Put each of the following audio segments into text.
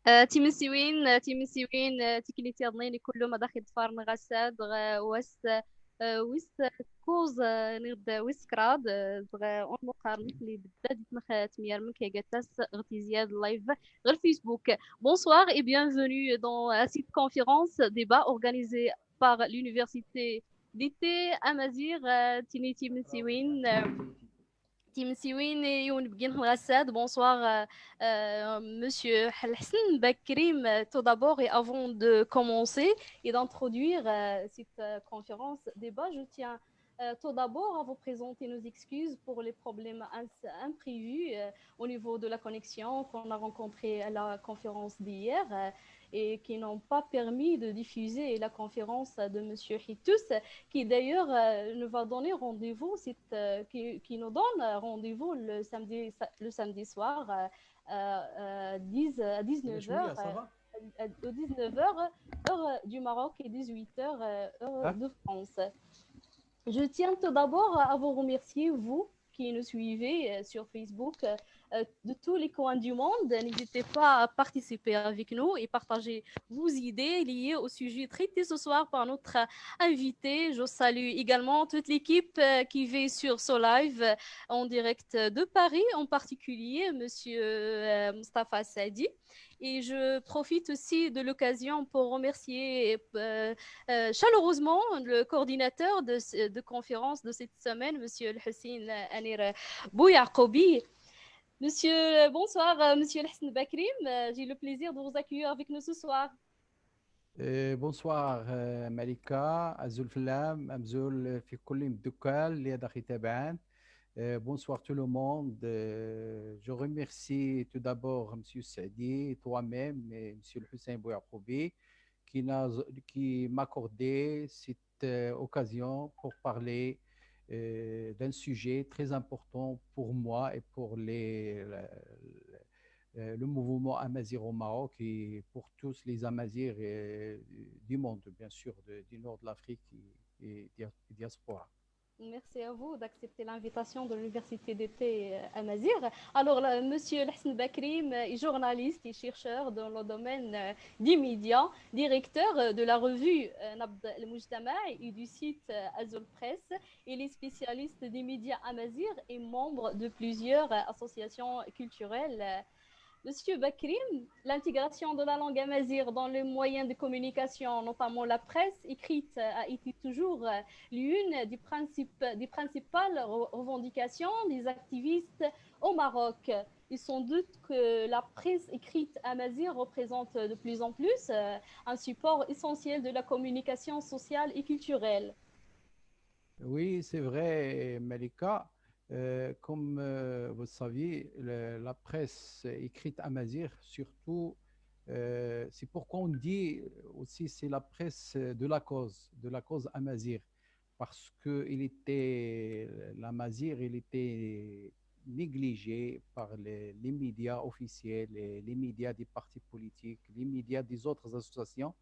تيمسيوين تيكليتي ضنيني كله ما داخل فارن غساد وس ويس كوز نغد ويس كراد اون مقارنة اللي بدات نخ تمير من كي قالت غتي زياد لايف غير فيسبوك. Bonsoir et bienvenue dans cette conférence débat organisée par l'université d'été Amazir Tini Timsiwin. Tim Siwin et Youn Bgin Hassad, bonsoir Monsieur Hassan Bakrim. Tout d'abord et avant de commencer et d'introduire cette conférence débat, je tiens tout d'abord à vous présenter nos excuses pour les problèmes imprévus au niveau de la connexion qu'on a rencontré à la conférence d'hier et qui n'ont pas permis de diffuser la conférence de Monsieur Hitus qui d'ailleurs nous va donner rendez-vous, qui nous donne rendez-vous le samedi soir 19 heures, au 19 heures, heure du Maroc et 18 heures, heure de France. Je tiens tout d'abord à vous remercier, vous qui nous suivez sur Facebook de tous les coins du monde. N'hésitez pas à participer avec nous et partager vos idées liées au sujet traité ce soir par notre invité. Je salue également toute l'équipe qui veille sur ce live en direct de Paris, en particulier Monsieur Mustafa Sadi. Et je profite aussi de l'occasion pour remercier chaleureusement le coordinateur de conférence de cette semaine, Monsieur Hussein Anir Bouyarkobi. Monsieur, bonsoir, Monsieur Hassan Bakrim. J'ai le plaisir de vous accueillir avec nous ce soir. Bonsoir Malika, Azul Flam, Amzul في كل الدكان اللي راح يتابعان. Bonsoir tout le monde. Je remercie tout d'abord Monsieur Saadi, toi-même et Monsieur Hussein Bouyakobi qui m'accordé cette occasion pour parler d'un sujet très important pour moi et pour le mouvement Amazir au Maroc et pour tous les Amazirs du monde, bien sûr, du nord de l'Afrique et diaspora. Merci à vous d'accepter l'invitation de l'Université d'été Amazir. Alors, Monsieur Hassan Bakrim est journaliste et chercheur dans le domaine des médias, directeur de la revue Nabd al-Mujtama et du site Azul Press. Il est spécialiste des médias Amazir et membre de plusieurs associations culturelles. Monsieur Bakrim, l'intégration de la langue amazigh dans les moyens de communication, notamment la presse écrite, a été toujours l'une des principales revendications des activistes au Maroc. Il sans doute que la presse écrite amazigh représente de plus en plus un support essentiel de la communication sociale et culturelle. Oui, c'est vrai, Malika. Comme vous le saviez, la presse écrite amazigh, surtout, c'est pourquoi on dit aussi c'est la presse de la cause amazigh, parce que l'amazigh, il était négligé par les médias officiels, les médias des partis politiques, les médias des autres associations.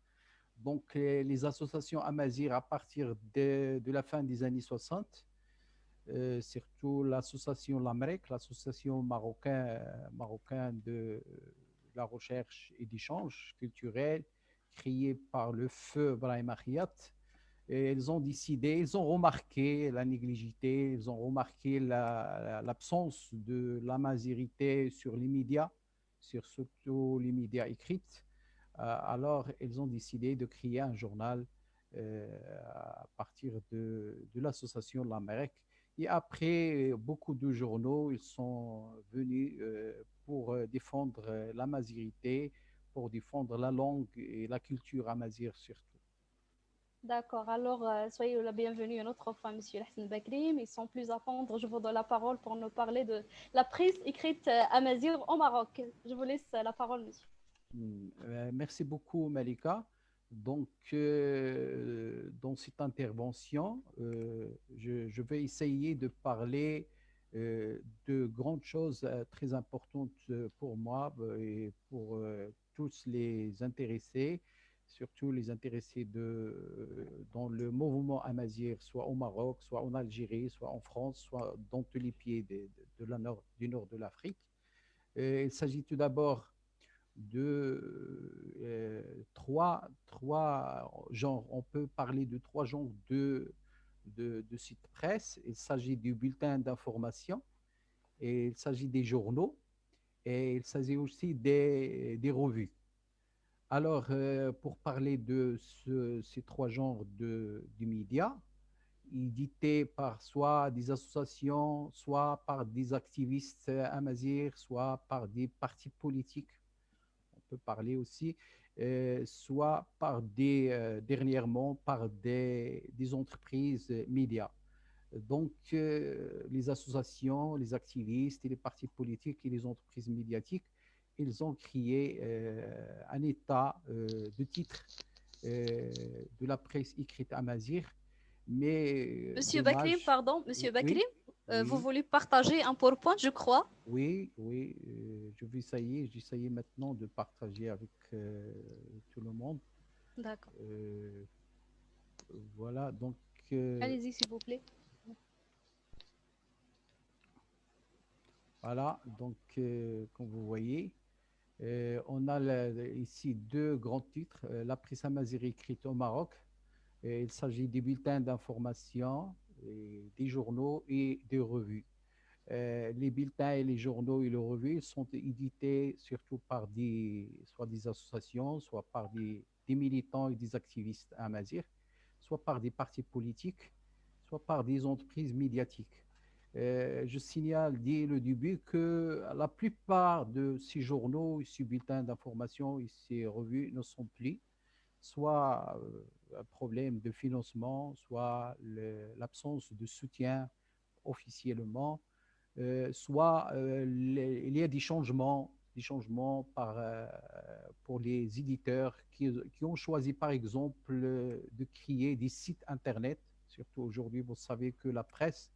Donc, les associations amazigh à partir de la fin des années 60, surtout l'association LAMREC, l'association marocaine de la recherche et d'échange culturel, créée par le feu Brahim Akhiat. Et ils ont décidé, ils ont remarqué la négligité, ils ont remarqué l'absence de l'amazirité sur les médias, sur surtout les médias écrits. Alors, ils ont décidé de créer un journal à partir de l'association L'Amérique. Et après, beaucoup de journaux, ils sont venus pour défendre la mazirité, pour défendre la langue et la culture amazigh surtout. D'accord, alors soyez la bienvenue une autre fois, Monsieur Hassan Bakrim. Et sans plus attendre, je vous donne la parole pour nous parler de la presse écrite amazigh au Maroc. Je vous laisse la parole, monsieur. Merci beaucoup, Malika. Donc, dans cette intervention, je vais essayer de parler de grandes choses très importantes pour moi et pour tous les intéressés, surtout les intéressés dans le mouvement amazigh, soit au Maroc, soit en Algérie, soit en France, soit dans tous les pays du nord de l'Afrique. Il s'agit tout d'abord trois genres. On peut parler de trois genres de sites presse. Il s'agit du bulletin d'information, et il s'agit des journaux, et il s'agit aussi des revues. Alors, pour parler de ces trois genres de médias, édités par soit des associations, soit par des activistes amazirs, soit par des partis politiques, on peut parler aussi, soit par dernièrement par des entreprises médias. Donc, les associations, les activistes et les partis politiques et les entreprises médiatiques, ils ont créé un état de titre de la presse écrite amazigh, mais Monsieur Bakrim, dommage. pardon, Monsieur Bakrim, Oui, vous oui, voulez partager un PowerPoint, je crois. oui, oui. J'essaye maintenant de partager avec tout le monde. D'accord. Euh, voilà, donc euh, Allez-y, s'il vous plaît. comme vous voyez, on a ici deux grands titres. La presse amazigh écrite au Maroc. Et il s'agit des bulletins d'information, des journaux et des revues. Les bulletins et les journaux et les revues sont édités surtout par soit des associations, soit par des militants et des activistes amazigh, soit par des partis politiques, soit par des entreprises médiatiques. Je signale dès le début que la plupart de ces journaux, ces bulletins d'information et ces revues ne sont plus, soit un problème de financement, soit l'absence de soutien officiellement, soit il y a des changements pour les éditeurs qui ont choisi, par exemple, de créer des sites Internet. Surtout aujourd'hui, vous savez que la presse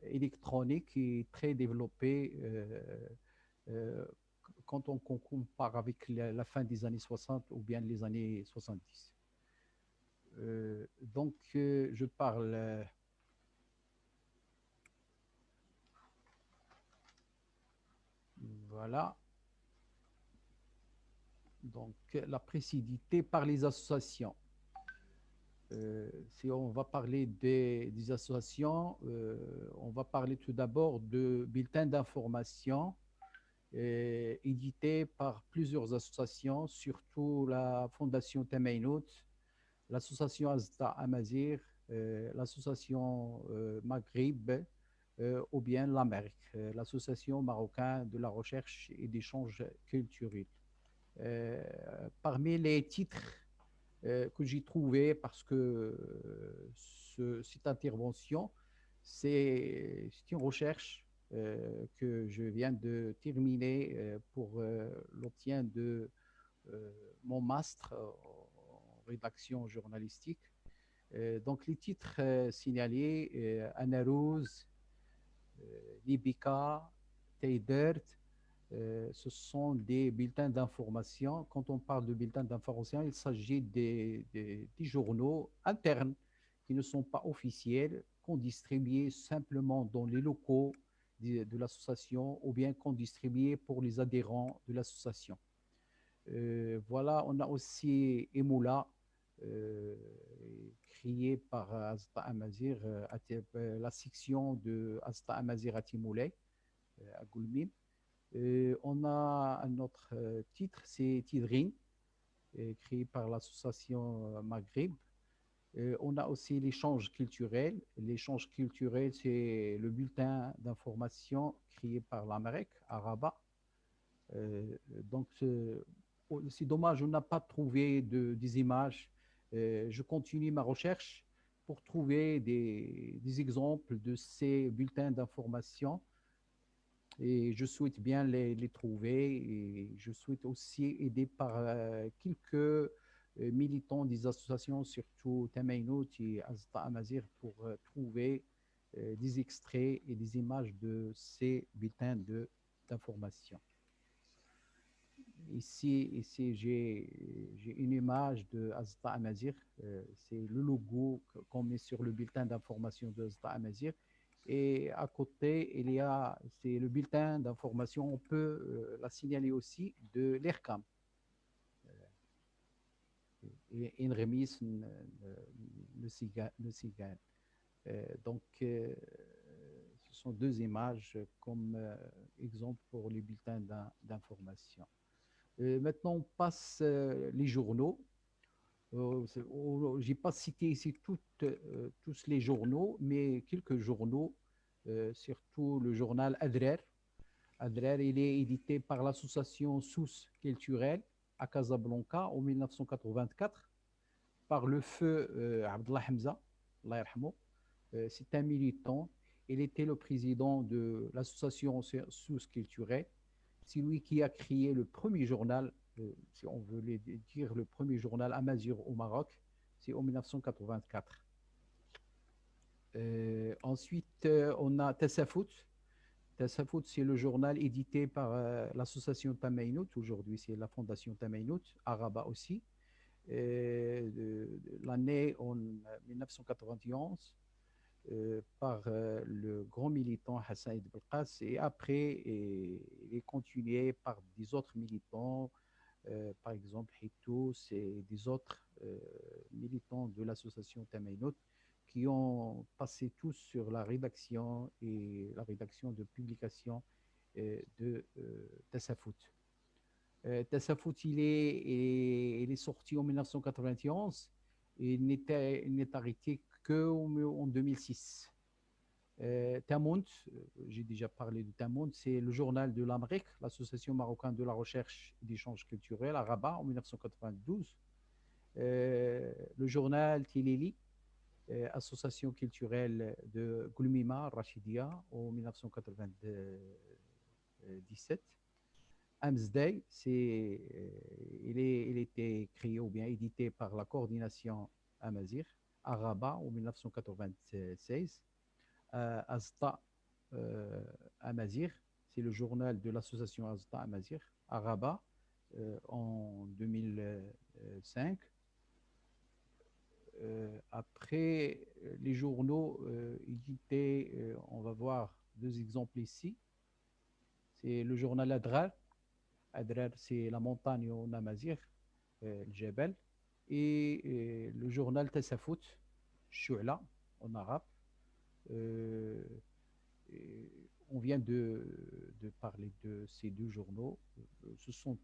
électronique est très développée euh, quand on compare avec la fin des années 60 ou bien les années 70. Je parle. Voilà. Donc, la précidité par les associations. Si on va parler des associations, on va parler tout d'abord de bulletins d'information édités par plusieurs associations, surtout la Fondation Tamainout, l'association Azda Amazir, l'association Maghrib, ou bien l'AMERC, l'association marocaine de la recherche et d'échange culturel. Euh, Parmi les titres que j'ai trouvés, parce que cette intervention, c'est une recherche que je viens de terminer pour l'obtien de mon master en rédaction journalistique. Donc les titres signalés, Anarouz, Libika, Taydert, ce sont des bulletins d'information. Quand on parle de bulletins d'information, il s'agit des journaux internes qui ne sont pas officiels, qu'on distribue simplement dans les locaux de l'association ou bien qu'on distribue pour les adhérents de l'association. Voilà, on a aussi Emoula, euh, créé par Azta Amazir, la section de Azta Amazir à Timoulay, à Goulmim. On a un autre titre, c'est Tidrin, créé par l'association Maghreb. On a aussi l'échange culturel. L'échange culturel, c'est le bulletin d'information créé par l'Amérique, à Rabat. Donc, c'est dommage, on n'a pas trouvé des images. Je continue ma recherche pour trouver des exemples de ces bulletins d'information et je souhaite bien les trouver et je souhaite aussi aider par quelques militants des associations, surtout Tamainout et Azta Amazir, pour trouver des extraits et des images de ces bulletins d'information. Ici j'ai une image de Azta Amazir, c'est le logo qu'on met sur le bulletin d'information de Azta Amazir. Et à côté, il y a, c'est le bulletin d'information, on peut la signaler aussi de l'ERCAM, une remise, le SIGAN. Donc, ce sont deux images comme exemple pour les bulletins d'information. Maintenant, on passe les journaux. Je n'ai pas cité ici tous les journaux, mais quelques journaux, surtout le journal Adrer. Adrer, il est édité par l'association Sous culturelle à Casablanca en 1984 par le feu Abdallah Hamza, Allah yarhamou. C'est un militant. Il était le président de l'association Sous culturelle. C'est lui qui a créé le premier journal, si on veut dire le premier journal Amazigh au Maroc, c'est en 1984. Ensuite, on a Tassafout. Tassafout, c'est le journal édité par l'association Tamainout. Aujourd'hui, c'est la fondation Tamainout, à Rabat aussi. L'année en 1991 par le grand militant Hassan Ibn Belqas et après il est continué par des autres militants, par exemple Hitous et des autres militants de l'association Tamainout qui ont passé tous sur la rédaction et la rédaction de publications de Tassafout. Tassafout, il est sorti en 1991 et il n'est arrêté qu'en 2006. Tamoun, j'ai déjà parlé de Tamoun, c'est le journal de l'Amérique, l'Association marocaine de la recherche et d'échange culturel à Rabat en 1992. Le journal Tilili, Association culturelle de Goulmima, Rachidia en 1997. Amsday, il était créé ou bien édité par la coordination Amazigh à Rabat en 1996. Azta Amazigh, c'est le journal de l'association Azta Amazigh à Rabat en 2005. Après, les journaux édités, on va voir deux exemples ici. C'est le journal Adrar. Adrar, c'est la montagne en Amazigh, le Jebel. Et le journal Tassafout, Shu'la en arabe. Euh, on vient de parler de ces deux journaux. Ce sont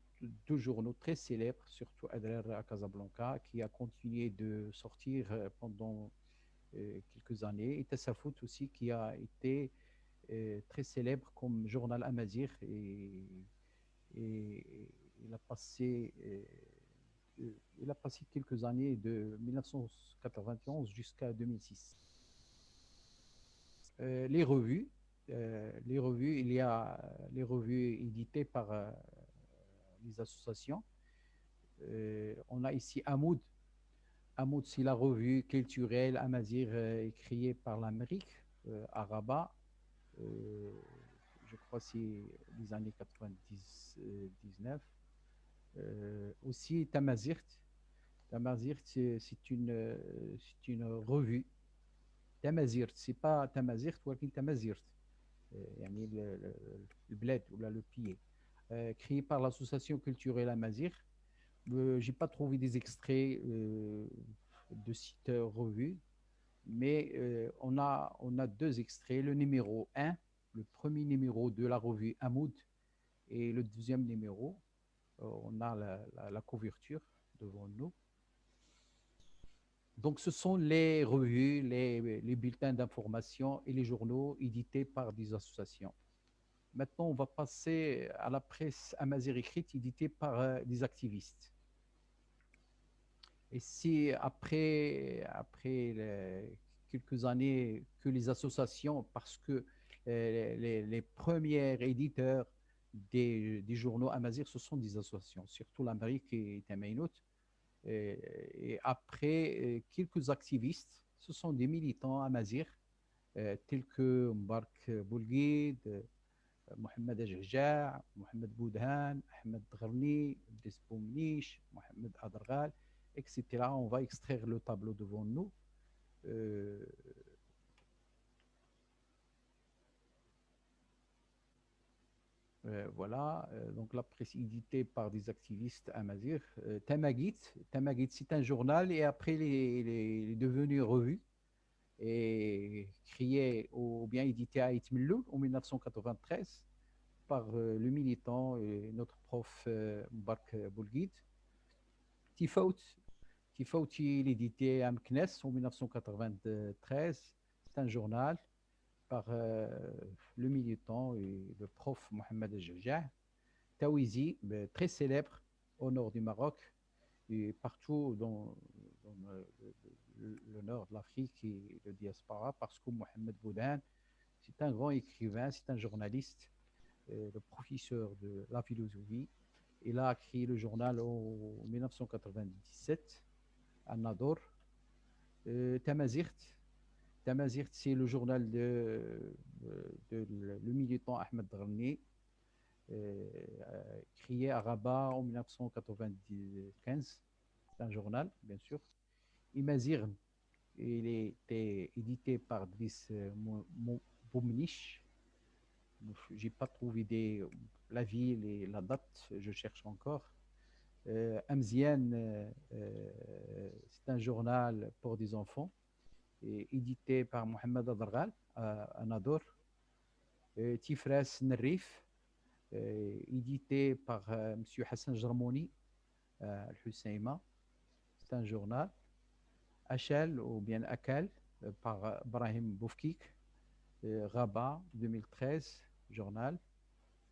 deux journaux très célèbres, surtout Adrar à Casablanca, qui a continué de sortir pendant quelques années. Et Tassafout aussi, qui a été très célèbre comme journal amazigh et il a passé quelques années de 1991 jusqu'à 2006. Les revues, il y a les revues éditées par les associations. On a ici Hamoud. Hamoud, c'est la revue culturelle amazigh créée par l'Amérique à Rabat. Je crois que c'est les années 99. Aussi Tamazirt. Tamazirt, c'est une revue. Tamazirt, c'est pas Tamazirt, mais Tamazirt. يعني البلاد ولا le pied. Créé par l'association culturelle Amazigh. J'ai pas trouvé des extraits de sites revue, mais on a deux extraits. Le numéro 1, le premier numéro de la revue Hamoud, et le deuxième numéro. On a la couverture devant nous. Donc, ce sont les revues, les bulletins d'information et les journaux édités par des associations. Maintenant, on va passer à la presse amazigh écrite éditée par des activistes. Et c'est après quelques années que les associations, parce que les premiers éditeurs des journaux amazigh, ce sont des associations, surtout l'Amérique et Tamainout. Et après, quelques activistes, ce sont des militants amazigh, tels que Mbark Boulguid, Mohamed Ajhja, Mohamed Boudhan, Ahmed Dgharni, Driss Boumniche, Mohamed Adragal, etc. On va extraire le tableau devant nous. Voilà, donc la presse éditée par des activistes amazirs. Tamagit, c'est un journal et après il est devenu revue et créé ou bien édité à Itmilou en 1993 par le militant et notre prof Mbark Boulguid. Tifaut, Tifaut, il est édité à Meknes en 1993. C'est un journal par le militant et le prof Mohamed El Tawizi, très célèbre au nord du Maroc et partout dans le nord de l'Afrique et le diaspora, parce que Mohamed Boudan, c'est un grand écrivain, c'est un journaliste, le professeur de la philosophie. Il a créé le journal en 1997 à Nador. Tamazirt, Tamazirt, c'est le journal de le militant Ahmed Drani, créé à Rabat en 1995. C'est un journal, bien sûr. Imazir, il était édité par Driss Boumnich. Je n'ai pas trouvé la ville et la date, je cherche encore. Amzian, c'est un journal pour des enfants, édité par Mohamed Adargal à Nador. Tifras Nerif, édité par M. Hassan Jarmouni Al-Husseima. C'est un journal. Achel ou bien Akal par Brahim Boufkik, Rabat 2013, journal.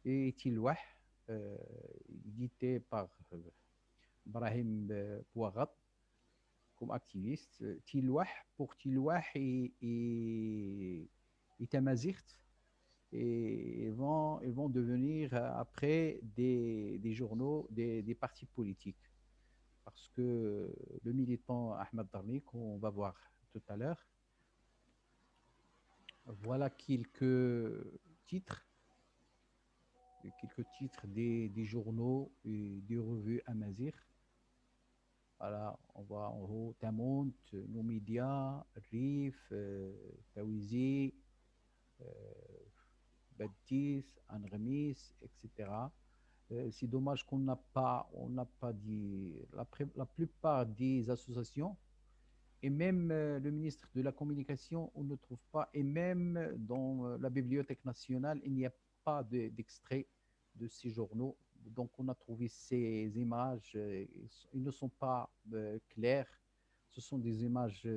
Et Tilwah, édité par Brahim Bouagat comme activiste. Tilwah, pour Tilwah et Tamazirt, et ils vont devenir après des journaux, des partis politiques. Parce que le militant Ahmed Darni, qu'on va voir tout à l'heure, voilà titres, quelques titres des journaux et des revues Amazir. Voilà, on voit en haut Tamount, Noumédia, Rif, Tawizi, Badis, Anremis, etc. C'est dommage on n'a pas dit la plupart des associations et même le ministre de la Communication, on ne trouve pas, et même dans la Bibliothèque nationale, il n'y a pas d'extrait de ces journaux. Donc on a trouvé ces images, ils ne sont pas clairs, ce sont des images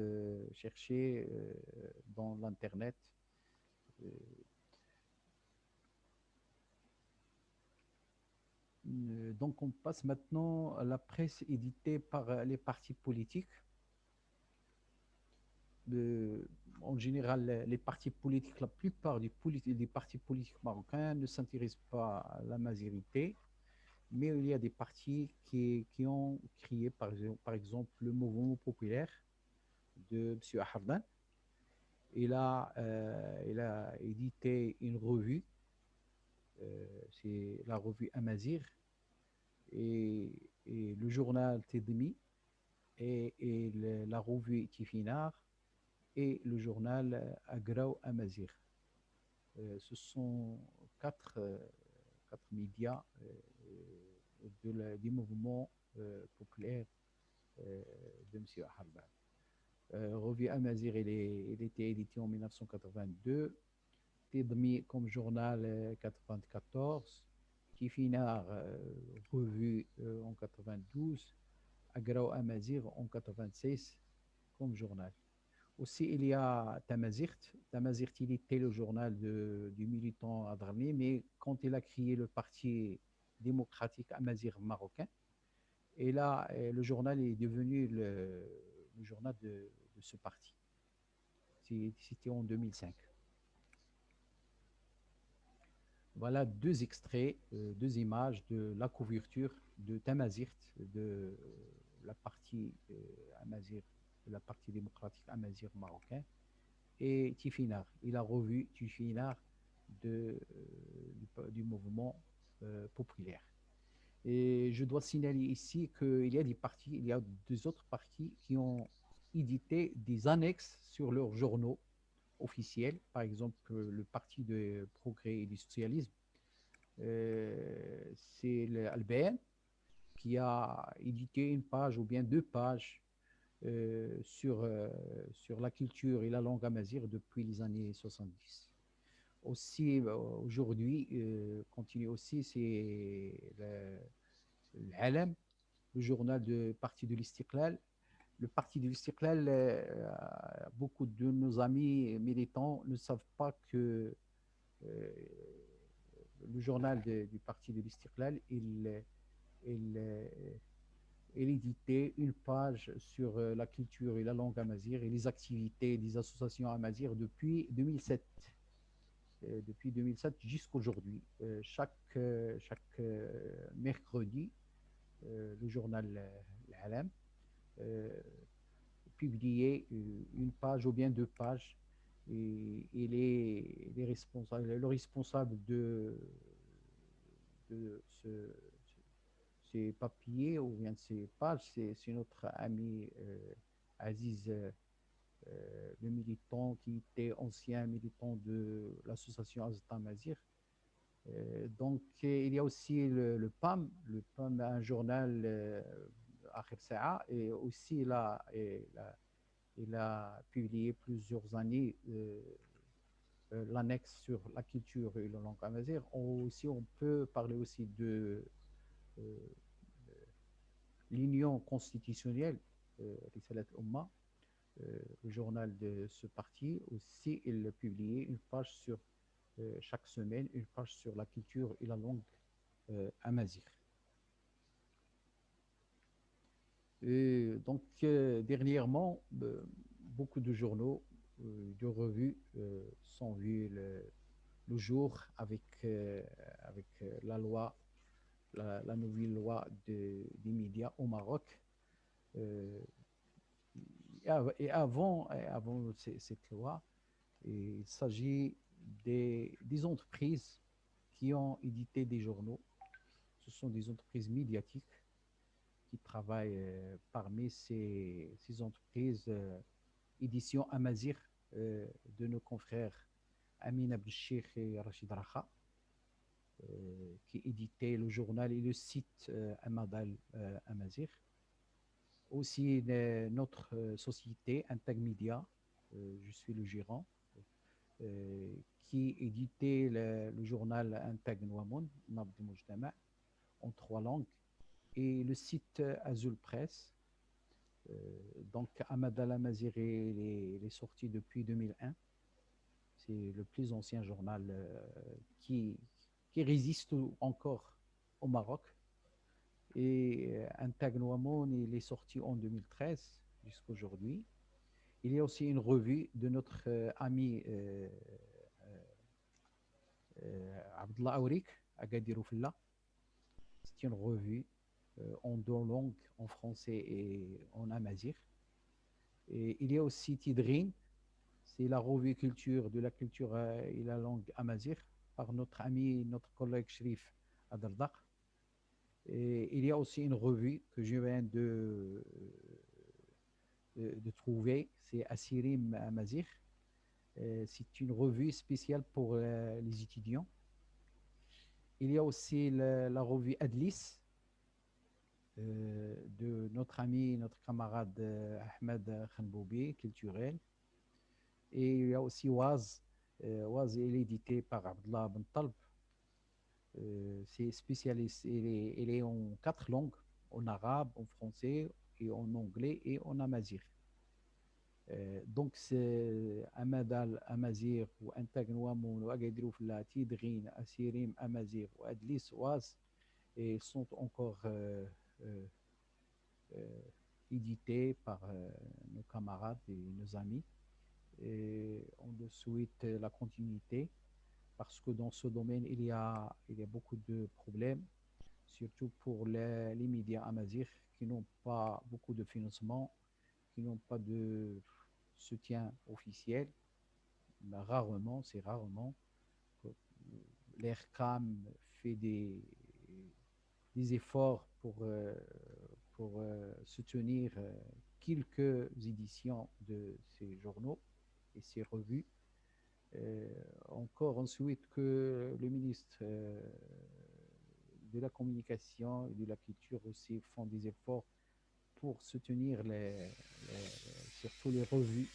cherchées dans l'Internet. Euh, donc on passe maintenant à la presse éditée par les partis politiques. En général, les partis politiques, la plupart des partis politiques marocains ne s'intéressent pas à la majorité, mais il y a des partis qui ont créé, par exemple, le mouvement populaire de M. Ahardan. Il a édité une revue, c'est la revue Amazir, et le journal Tedmi, la revue Tifinar, et le journal Agraw Amazir. Ce sont quatre médias du mouvement populaire de M. Harba. Revue Amazir, il était édité en 1982. Tidmi comme journal 94. Tifinar, revue en 92. Agraw Amazir en 96 comme journal. Aussi, il y a Tamazirt. Tamazirt, il était le journal du militant Adrani, mais quand il a créé le parti démocratique Amazir marocain, et là, le journal est devenu le journal de ce parti. C'était en 2005. Voilà deux extraits, deux images de la couverture de Tamazirt, de la partie Amazir, de la partie démocratique Amazir marocain, et Tifinar. Il a revu Tifinar du mouvement populaire. Et je dois signaler ici qu'il y a il y a deux autres partis qui ont édité des annexes sur leurs journaux officiels. Par exemple, le Parti de progrès et du socialisme C'est Albert qui a édité une page ou bien deux pages sur la culture et la langue amazigh depuis les années 70. Aussi, aujourd'hui, continue aussi, c'est l'Alam, le journal du Parti de l'Istiqlal. Le Parti de l'Istiqlal, beaucoup de nos amis militants ne savent pas que euh, le journal du Parti de l'Istiqlal, il, il éditait une page sur la culture et la langue amazigh et les activités des associations amazigh depuis 2007. Depuis 2007 jusqu'à aujourd'hui. Chaque mercredi, le journal L'Alam euh, publiait une page ou bien deux pages. Et le responsable de ces papiers ou bien de ces pages, c'est notre ami Aziz, le militant qui était ancien militant de l'association Azta Mazir. Donc, il y a aussi le PAM. Le PAM a un journal Akhir Sa'a et aussi il a publié plusieurs années l'annexe sur la culture et la langue amazigh. Aussi, on peut parler aussi de euh, l'union constitutionnelle, Risalat Umma, le journal de ce parti. Aussi, il publiait une page sur chaque semaine, une page sur la culture et la langue amazigh. Et donc, dernièrement, beaucoup de journaux, de revues sont vus le jour avec la loi, la nouvelle loi des médias au Maroc. Euh, avant cette loi, il s'agit des entreprises qui ont édité des journaux. Ce sont des entreprises médiatiques qui travaillent parmi ces entreprises édition Amazigh de nos confrères Amin Abdelchir et Rachid Racha, qui éditaient le journal et le site Amadal Amazigh. Aussi notre société Intag Media, je suis le gérant, qui éditait le journal Intag Nouamoun, Nabd Mujtama, en trois langues, et le site Azul Press. Donc, Ahmad Al-Amazigh est sorti depuis 2001. C'est le plus ancien journal qui résiste encore au Maroc. Et Intag Nouamoun, il est sorti en 2013 jusqu'à aujourd'hui. Il y a aussi une revue de notre ami Abdullah Aourik, Agadir Oufella. C'est une revue en deux langues, en français et en amazigh. Et il y a aussi Tidrin, c'est la revue culture de la culture et la langue amazigh par notre ami, notre collègue Shrif Adardaq. Et il y a aussi une revue que je viens de trouver, c'est Asirim Amazigh. C'est une revue spéciale pour les étudiants. Il y a aussi la revue Adlis de notre ami, notre camarade Ahmed Khanboubi, culturel. Et il y a aussi Waz. Waz est édité par Abdullah Ben Talb. C'est spécialiste. Il est en quatre langues, en arabe, en français, et en anglais et en amazigh. Donc, c'est Amadal Amazigh ou Intag Nouamoun ou Agadir Oufella, Tidrin, Asirim Amazigh ou Adlis Waz et sont encore euh, euh, édités par nos camarades et nos amis. Et on leur souhaite la continuité parce que dans ce domaine, il y a beaucoup de problèmes, surtout pour les médias amazigh qui n'ont pas beaucoup de financement, qui n'ont pas de soutien officiel. Ben, rarement, c'est rarement. L'ERCAM fait des efforts pour soutenir quelques éditions de ces journaux et ces revues. Encore ensuite que le ministre de la communication et de la culture aussi font des efforts pour soutenir surtout les revues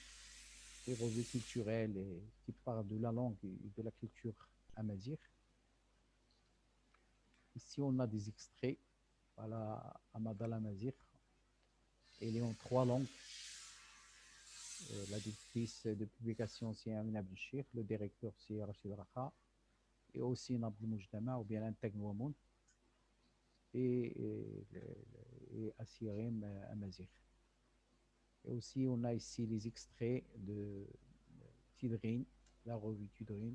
culturelles qui parlent de la langue et de la culture amazigh. Ici, on a des extraits. Voilà, Amada Amazigh. Elle est en 3 langues. La directrice de publication, c'est Amina Bouchir. Le directeur, c'est Rachid Raha. Et aussi Nabd Moujtama ou bien Integ Mouamoun. Et Assirem Amazigh. Et aussi, on a ici les extraits de Tidrin, la revue Tidrin,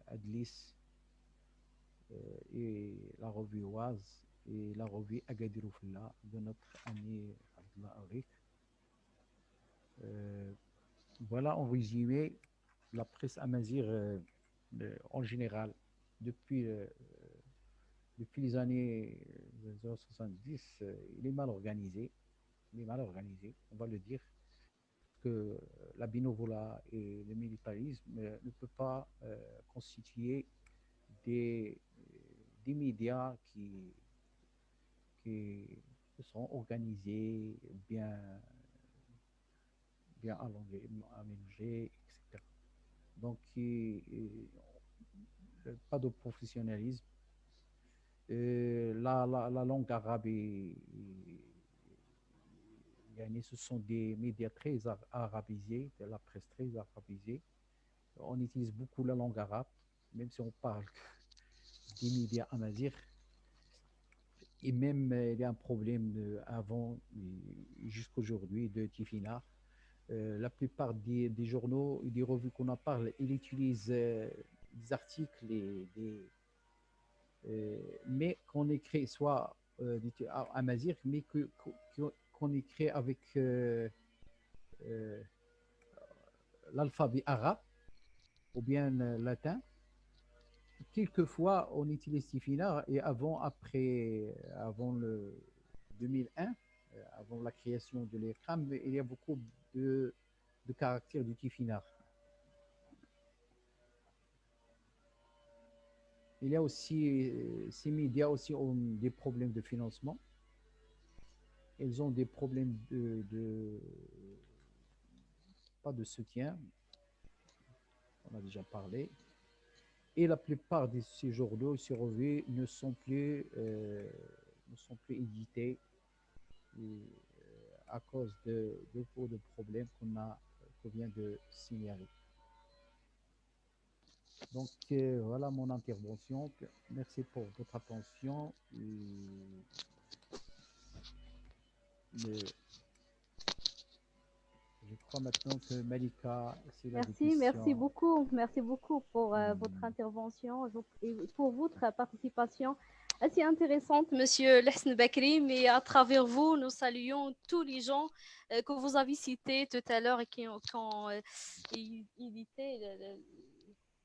Adlis, et la revue Oise et la revue Agadirou Fillah de notre ami Abdullah Arik. Voilà en résumé la presse amazigh en général depuis les années 70. Il est mal organisé. On va le dire, que la bénévolat et le militarisme ne peuvent pas constituer des médias qui sont organisés, bien aménagés, etc. Donc, pas de professionnalisme. La langue arabe, ce sont des médias très arabisés, de la presse très arabisée. On utilise beaucoup la langue arabe, même si on parle des médias amazigh. Et même, il y a un problème avant jusqu'à aujourd'hui de Tifina. La plupart des journaux et des revues qu'on en parle, ils utilisent des articles, mais qu'on écrit soit amazigh, mais qu'on écrit avec l'alphabet arabe ou bien latin. Quelquefois, on utilise Tifina et avant le 2001, avant la création de l'écran, il y a beaucoup de caractères du Tifina. Il y a aussi, ces médias aussi ont des problèmes de financement. Ils ont des problèmes pas de soutien. On a déjà parlé. Et la plupart de ces journaux, ces revues ne sont plus édités à cause de problèmes qu'on vient de signaler. Donc voilà mon intervention. Merci pour votre attention. Je crois maintenant que Malika, c'est la question. Merci beaucoup pour votre intervention et pour votre participation assez intéressante, Monsieur Lehsen Bakri. Mais à travers vous, nous saluons tous les gens que vous avez cités tout à l'heure et qui ont édité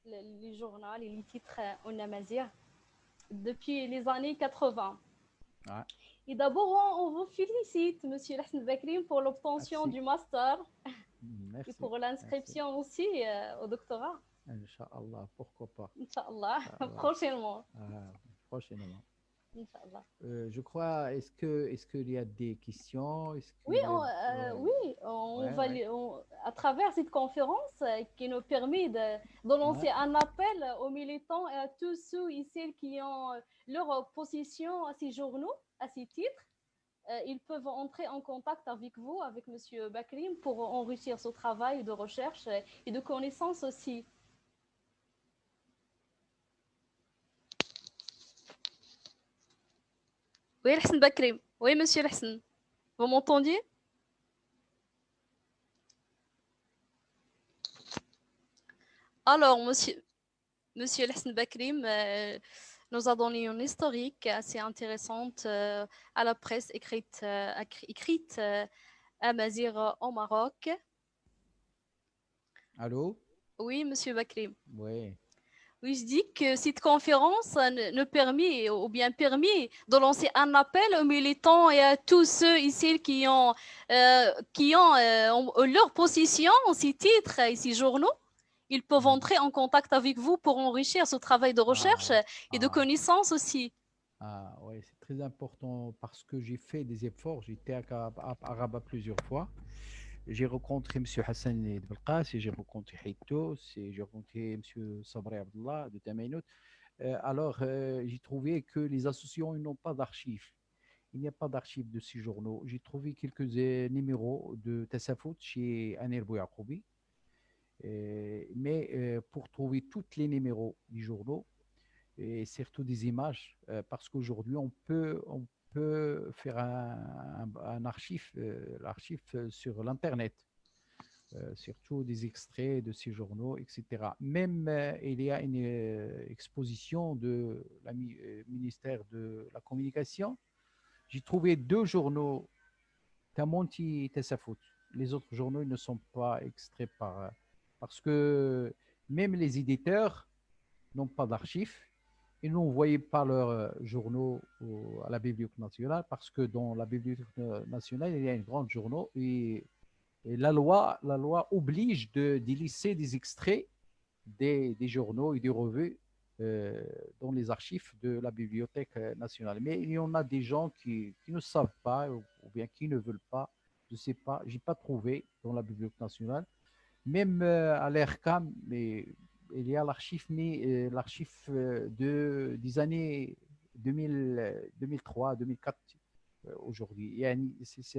les journaux et les titres en amazigh depuis les années 80. Ouais. Et d'abord, on vous félicite, Monsieur Lehsen Bakri, pour l'obtention du master. Merci. Et pour l'inscription aussi au doctorat. Inch'Allah, pourquoi pas. Inch'Allah, prochainement. Prochainement. Inch'Allah. Je crois, est-ce qu'il y a des questions? Oui, à travers cette conférence qui nous permet de lancer un appel aux militants et à tous ceux et celles qui ont leur position à ces journaux, à ces titres. Ils peuvent entrer en contact avec vous, avec Monsieur Bakri, pour enrichir ce travail de recherche et de connaissance aussi. Oui, Lehsen Bakri. Oui, Monsieur Lehsen. Vous m'entendiez? Alors, Monsieur Lehsen Bakri nous a donné une historique assez intéressante à la presse écrite amazigh au Maroc. Allô? Oui, Monsieur Bakri. Oui. Oui, je dis que cette conférence permet de lancer un appel aux militants et à tous ceux ici qui ont leur position, ces titres et ces journaux, ils peuvent Mhm. entrer en contact avec vous pour enrichir ce travail de recherche Ah, et de ah, connaissance aussi. ouais, c'est très important parce que j'ai fait des efforts. J'étais à Rabat plusieurs fois. J'ai rencontré M. Hassan Belkas et j'ai rencontré Haitos et j'ai rencontré M. Sabri Abdullah de Tamainout. Alors, j'ai trouvé que les associations ils n'ont pas d'archives. Il n'y a pas d'archives de ces journaux. J'ai trouvé quelques numéros de Tassafout chez Anir Bouyakoubi. Mais pour trouver tous les numéros du journaux, et surtout des images, parce qu'aujourd'hui, on peut faire un archive, l'archive sur l'Internet, surtout des extraits de ces journaux, etc. Même il y a une exposition de la ministère de la Communication. J'ai trouvé deux journaux, Tamonti et Tessafout. Les autres journaux ils ne sont pas extraits parce que même les éditeurs n'ont pas d'archives. Ils n'envoyaient pas leurs journaux à la Bibliothèque nationale parce que dans la Bibliothèque nationale, il y a un grand journal et la loi oblige de laisser des extraits des journaux et des revues euh, dans les archives de la Bibliothèque nationale. Mais il y en a des gens qui ne savent pas ou bien qui ne veulent pas. Je ne sais pas, je n'ai pas trouvé dans la Bibliothèque nationale. Même à l'ERCAM, mais il y a l'archive, mais l'archive des années 2000, 2003, 2004 aujourd'hui.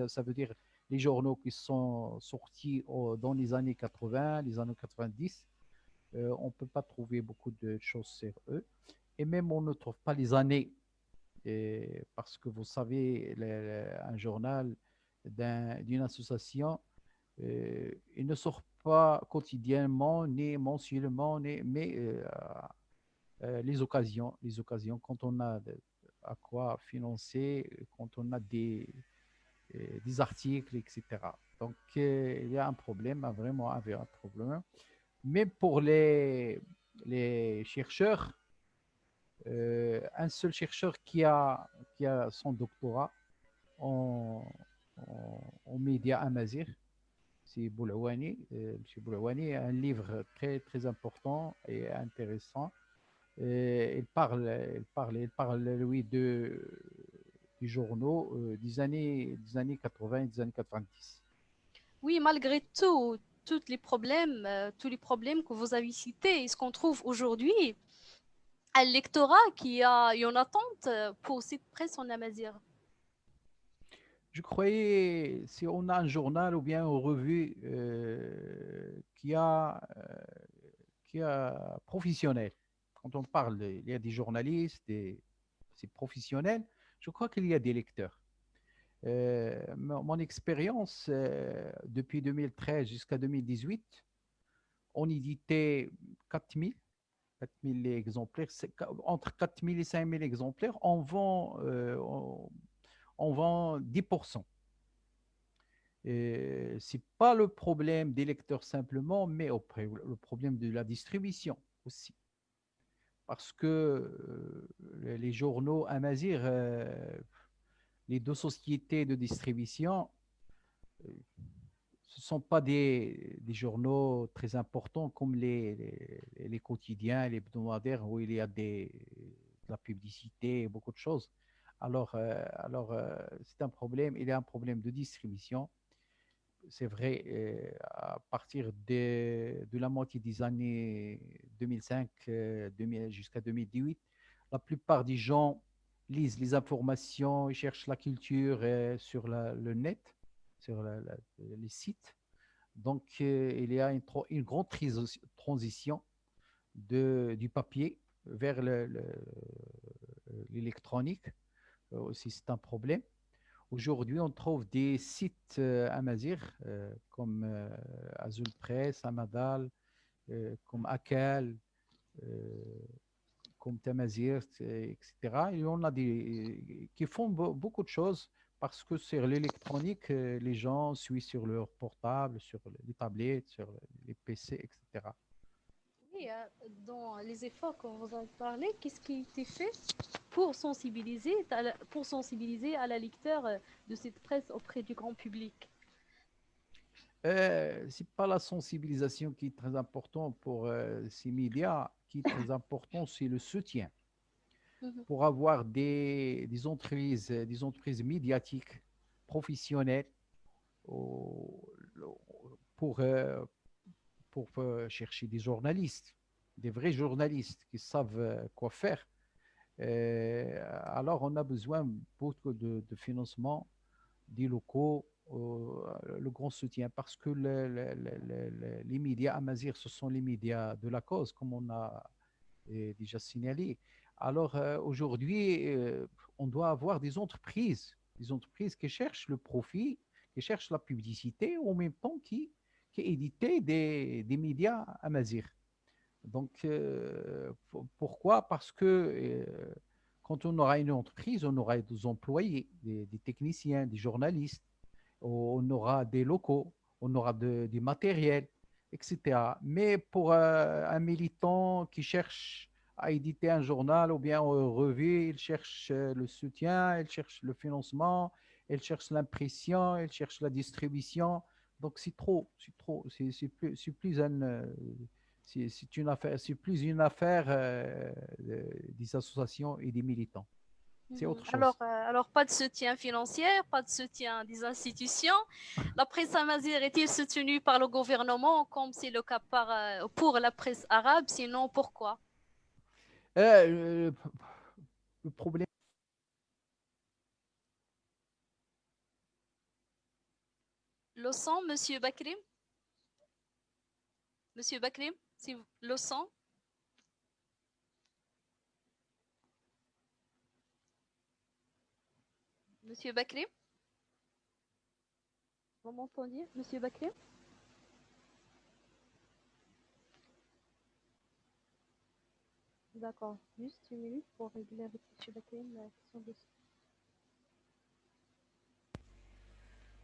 Ça veut dire les journaux qui sont sortis dans les années 80, les années 90. On ne peut pas trouver beaucoup de choses sur eux. Et même on ne trouve pas les années. Parce que vous savez, un journal d'une association, il ne sort pas quotidiennement, ni mensuellement, mais les occasions, quand on a à quoi financer, quand on a des articles, etc. Donc, il y a un problème, vraiment un problème. Même pour les chercheurs, un seul chercheur qui a son doctorat en, en médias amazigh, c'est Boulouani. Monsieur Boulouani a un livre très, très important et intéressant. Il parle, oui, des journaux des années 80 et des années 90. Oui, malgré tout, tous les problèmes que vous avez cités, est-ce qu'on trouve aujourd'hui un lectorat qui a une attente pour cette presse en amazigh? Je croyais, si on a un journal ou bien une revue qui a professionnel, quand on parle, il y a des journalistes, c'est professionnel, je crois qu'il y a des lecteurs. Mon expérience, depuis 2013 jusqu'à 2018, on éditait 4000 exemplaires, entre 4000 et 5000 exemplaires, on vend 10%. Ce n'est pas le problème des lecteurs simplement, mais le problème de la distribution aussi. Parce que les journaux Amazir, les deux sociétés de distribution, euh, ce ne sont pas des journaux très importants comme les quotidiens, les hebdomadaires où il y a de la publicité et beaucoup de choses. C'est un problème, il y a un problème de distribution. C'est vrai, à partir de la moitié des années 2005 jusqu'à 2018, la plupart des gens lisent les informations, ils cherchent la culture sur le net, sur les sites. Donc, il y a une grande transition du papier vers l'électronique. Aussi, c'est un problème. Aujourd'hui, on trouve des sites amazigh comme Azul Press, Amadal, comme Akal, euh, comme Tamazir, etc. Et on a qui font beaucoup de choses parce que sur l'électronique, les gens suivent sur leur portable, sur les tablettes, sur les PC, etc. Oui, dans les efforts qu'on vous a parlé, qu'est-ce qui a été fait pour sensibiliser à la lecteur de cette presse auprès du grand public? C'est pas la sensibilisation qui est très importante pour ces médias. Qui est très important, c'est le soutien. Mhm. Pour avoir des entreprises médiatiques professionnelles au- pour, euh, pour chercher des journalistes, des vrais journalistes qui savent quoi faire. Alors, on a besoin beaucoup de financement des locaux, le grand soutien, parce que les médias amazirs, ce sont les médias de la cause, comme on a déjà signalé. Alors, aujourd'hui, on doit avoir des entreprises qui cherchent le profit, qui cherchent la publicité, en même temps qui éditent des médias amazirs. Donc, pourquoi? Parce que quand on aura une entreprise, on aura des employés, des techniciens, des journalistes, on aura des locaux, on aura du matériel, etc. Mais pour un militant qui cherche à éditer un journal ou bien une revue, il cherche le soutien, il cherche le financement, il cherche l'impression, il cherche la distribution. Donc c'est trop, c'est plus c'est une affaire, c'est plus une affaire des associations et des militants. C'est Mhm. autre chose. Alors, pas de soutien financier, pas de soutien des institutions. La presse amazigh est-il soutenue par le gouvernement comme c'est le cas pour la presse arabe? Sinon, pourquoi? Euh, le problème. Le son, Monsieur Bakrim? Monsieur Bakrim, si le son? Monsieur Bakrim? Vous m'entendez, Monsieur Bakrim? D'accord. Juste une minute pour régler avec Monsieur Bakrim la question de...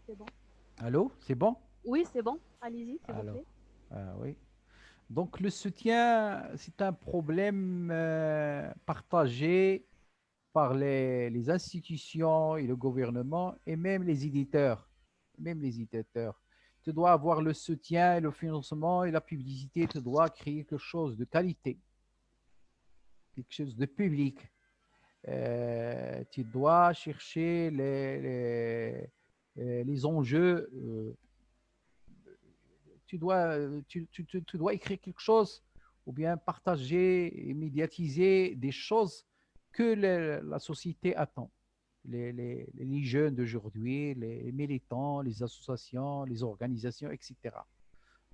C'est bon. Allô, c'est bon? Oui, c'est bon. Allez-y, s'il vous Alors, plaît. oui. Donc, le soutien, c'est un problème partagé par les institutions et le gouvernement et même les éditeurs. Même les éditeurs. Tu dois avoir le soutien et le financement et la publicité. Tu dois créer quelque chose de qualité, quelque chose de public. Tu dois chercher les enjeux. Tu dois écrire quelque chose ou bien partager et médiatiser des choses que la société attend. Les jeunes d'aujourd'hui, les militants, les associations, les organisations, etc.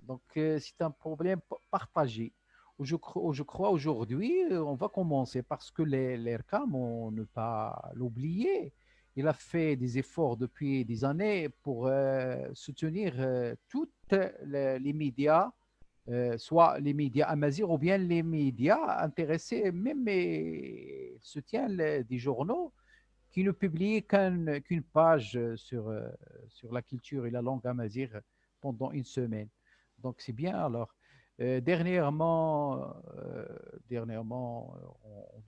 Donc, c'est un problème partagé. Je crois aujourd'hui, on va commencer parce que l'ERCAM, on ne pas l'oublier, il a fait des efforts depuis des années pour soutenir tous les médias, soit les médias amazirs ou bien les médias intéressés, même soutient des journaux qui ne publient qu'une page sur la culture et la langue amazigh pendant une semaine. Donc c'est bien alors. Dernièrement,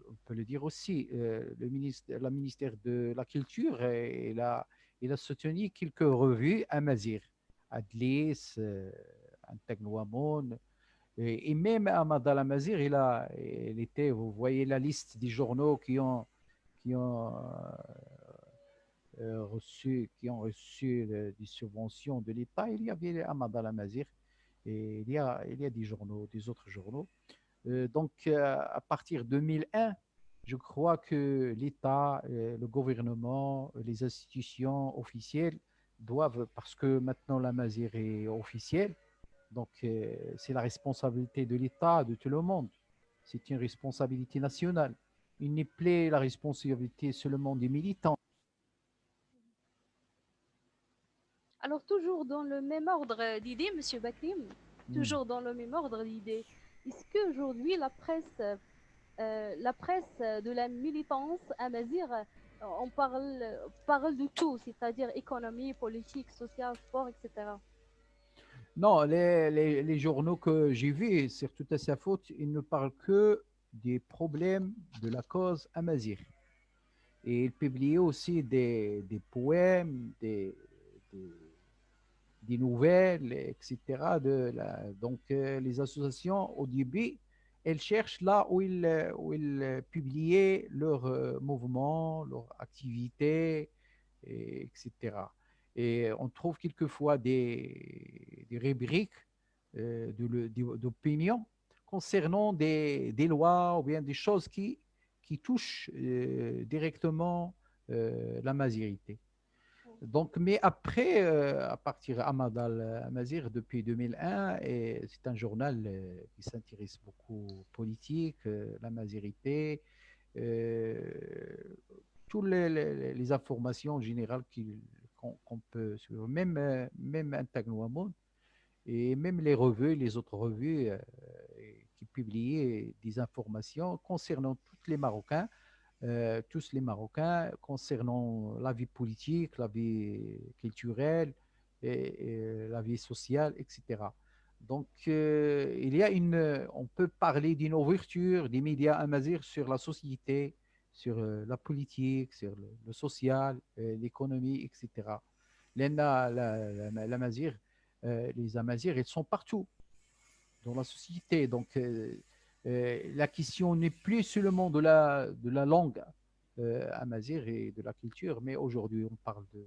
on peut le dire aussi, la ministère de la Culture, il a soutenu quelques revues amazigh, Adlis, Antagnoamon, et même Ahmad Al-Amazigh, il était, vous voyez la liste des journaux qui ont reçu des subventions de l'État. Il y avait Ahmad Al-Amazigh et il y a des autres journaux. Donc, à partir de 2001, je crois que l'État, le gouvernement, les institutions officielles doivent, parce que maintenant la Mazir est officielle, donc c'est la responsabilité de l'État, de tout le monde. C'est une responsabilité nationale. Il n'est plus la responsabilité seulement des militants. Alors, toujours dans le même ordre d'idées, Monsieur Bakrim, Hmm. toujours dans le même ordre d'idées, est-ce qu'aujourd'hui la presse de la militance amazigh, parle de tout, c'est-à-dire économie, politique, social, sport, etc. Non, les journaux que j'ai vus, c'est tout à sa faute, ils ne parlent que des problèmes de la cause amazigh. Et ils publiaient aussi des poèmes, des, des nouvelles, etc. Donc, les associations, au début, elles cherchent là où ils publiaient leurs mouvements, leurs activités, etc. Et on trouve quelquefois des rubriques d'opinion concernant des lois ou bien des choses qui touchent directement la mazirité. Donc, mais après, à partir d'Ahmad al-Mazir depuis 2001, et c'est un journal qui s'intéresse beaucoup aux politiques, la mazirité, euh, toutes les informations générales qu'on peut suivre, même Intagnoamoun, et même les revues, les autres revues qui publiaient des informations concernant tous les Marocains, concernant la vie politique, la vie culturelle, et la vie sociale, etc. Donc, on peut parler d'une ouverture des médias amazirs sur la société, sur la politique, sur le social, l'économie, etc. L'Amazir, les Amazirs, ils sont partout dans la société. Donc, la question n'est plus seulement de la langue amazigh et de la culture, mais aujourd'hui, on parle de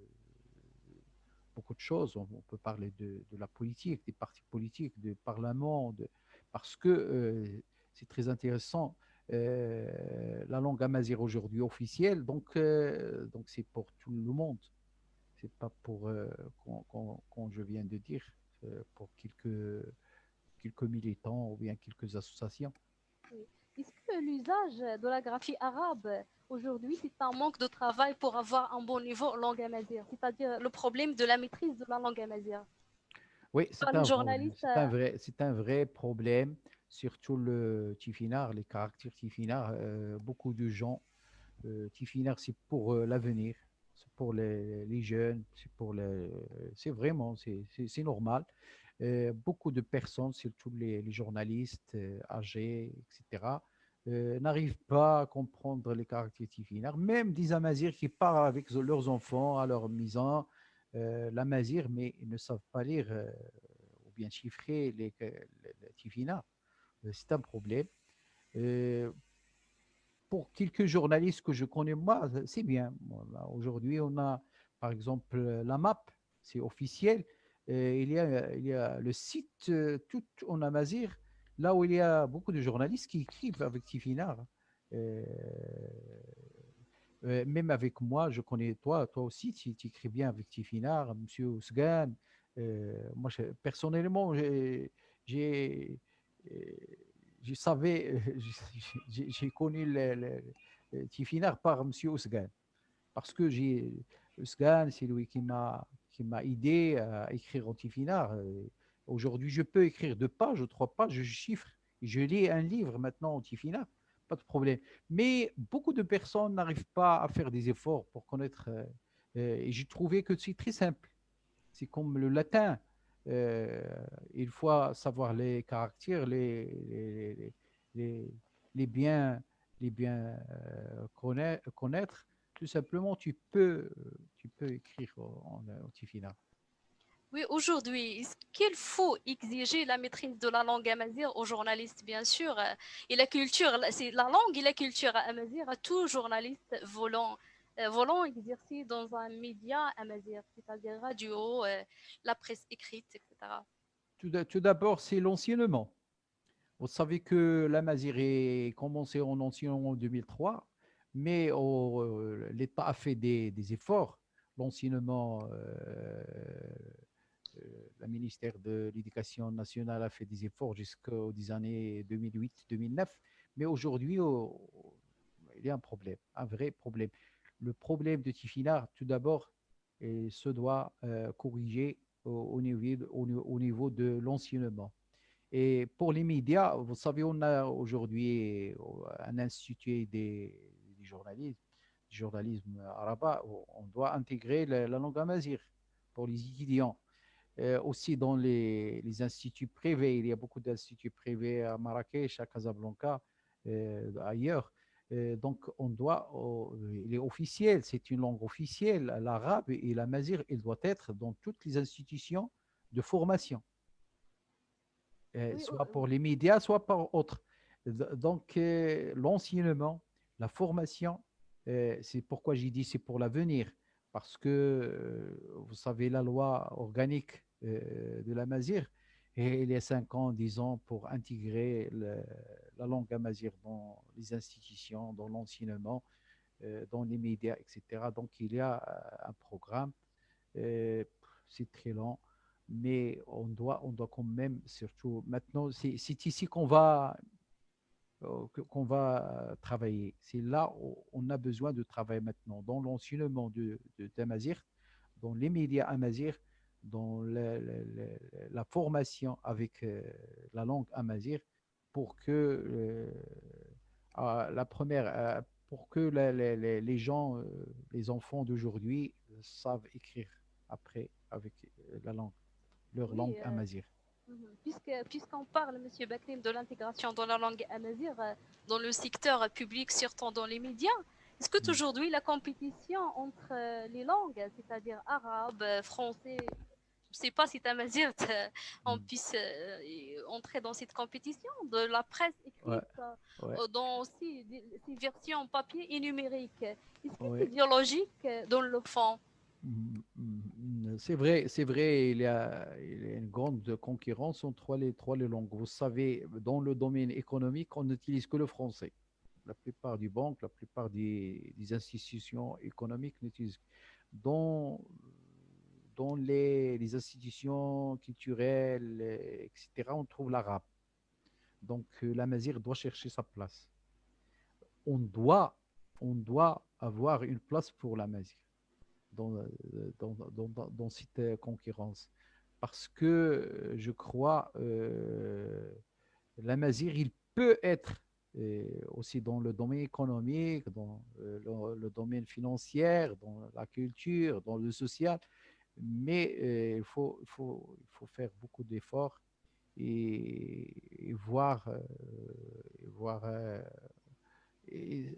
beaucoup de choses. On peut parler de la politique, des partis politiques, du Parlement, parce que c'est très intéressant. La langue amazigh aujourd'hui officielle, donc c'est pour tout le monde. C'est pas pour, quand je viens de dire, pour quelques militants ou bien quelques associations. Oui. Est-ce que l'usage de la graphie arabe aujourd'hui, c'est un manque de travail pour avoir un bon niveau en langue amazigh, c'est-à-dire le problème de la maîtrise de la langue amazigh? Oui, Par c'est les un problème. journalistes, C'est un vrai problème, surtout le tifinagh, les caractères tifinagh. Beaucoup de gens, tifinagh, c'est pour l'avenir, c'est pour les jeunes, c'est vraiment, c'est normal. Beaucoup de personnes, surtout les journalistes âgés, etc., n'arrivent pas à comprendre les caractères tifinagh. Même des amazirs qui parlent avec leurs enfants à leur maison, l'amazir, mais ils ne savent pas lire ou bien chiffrer les tifinagh. C'est un problème. Euh, pour quelques journalistes que je connais, moi, c'est bien. Voilà, aujourd'hui, on a, par exemple, la MAP, c'est officiel. Il y a le site tout en Amazir, là où il y a beaucoup de journalistes qui écrivent avec Tifinagh. Euh, même avec moi, je connais toi aussi, tu écris bien avec Tifinagh, Monsieur Ousgan. Moi, personnellement, j'ai, euh, je savais, j'ai connu Tifinagh par Monsieur Ousgan, parce que Ousgan, c'est lui qui m'a aidé à écrire en Tifinagh. Aujourd'hui, je peux écrire 2 pages, 3 pages, je chiffre, et je lis un livre maintenant en Tifinagh, pas de problème. Mais beaucoup de personnes n'arrivent pas à faire des efforts pour connaître. Et j'ai trouvé que c'est très simple. C'est comme le latin. Euh, il faut savoir les caractères, les, les biens, les biens connaître. Tout simplement, tu peux écrire en Tifina. oui, aujourd'hui, est-ce qu'il faut exiger la maîtrise de la langue amazigh aux journalistes, bien sûr, et la culture, c'est la langue et la culture amazigh à tout journaliste voulant exercer dans un média amazigh, c'est-à-dire radio, la presse écrite, etc. Tout d'abord, c'est l'enseignement. Vous savez que la Mazirée commencé en enseignement en 2003, mais l'État a fait des efforts. L'enseignement, le ministère de l'Éducation nationale a fait des efforts jusqu'aux années 2008-2009, mais aujourd'hui, il y a un problème, un vrai problème. Le problème de Tifinagh, tout d'abord, se doit corriger au niveau de l'enseignement. Et pour les médias, vous savez, on a aujourd'hui un institut des journalistes, du journalisme arabe. On doit intégrer la langue amazigh pour les étudiants. Aussi dans les instituts privés, il y a beaucoup d'instituts privés à Marrakech, à Casablanca, ailleurs. Donc, il est officiel, c'est une langue officielle, l'arabe et l'amazigh, il doit être dans toutes les institutions de formation, Oui, soit pour oui, les médias, soit par autres. Donc, l'enseignement, la formation, c'est pourquoi j'ai dit c'est pour l'avenir, parce que, vous savez, la loi organique de la Mazir, et il y a 5 ans, 10 ans, pour intégrer la langue amazigh dans les institutions, dans l'enseignement, dans les médias, etc. Donc, il y a un programme. euh, c'est très lent, mais on doit quand même, surtout maintenant, c'est ici qu'on va travailler. C'est là où on a besoin de travailler maintenant, dans l'enseignement de Amazigh, dans les médias amazigh, dans la formation avec la langue amazigh, pour que la première, pour que les gens, les enfants d'aujourd'hui savent écrire après avec la langue, leur langue oui, amazigh. puisqu'on parle, Monsieur Bakrim, de l'intégration dans la langue amazigh dans le secteur public, surtout dans les médias, est-ce que Mm. aujourd'hui la compétition entre les langues, c'est-à-dire arabe, français, je ne sais pas si amazigh, on Mm. puisse entrer dans cette compétition de la presse Ouais, écrite, ouais, dans aussi ces versions papier et numérique. Est-ce que c'est ouais. biologique dans le fond? C'est vrai, il y a une grande concurrence entre les langues. Vous savez, dans le domaine économique, on n'utilise que le français. La plupart des banques, la plupart des institutions économiques n'utilisent. Dans, dans les institutions culturelles, etc., on trouve l'arabe. Donc, la Mazir doit chercher sa place. On doit, on doit avoir une place pour la Mazir dans cette concurrence. Parce que je crois, la Mazir, il peut être aussi dans le domaine économique, dans le domaine financier, dans la culture, dans le social, mais il faut faire beaucoup d'efforts et voir, voir et-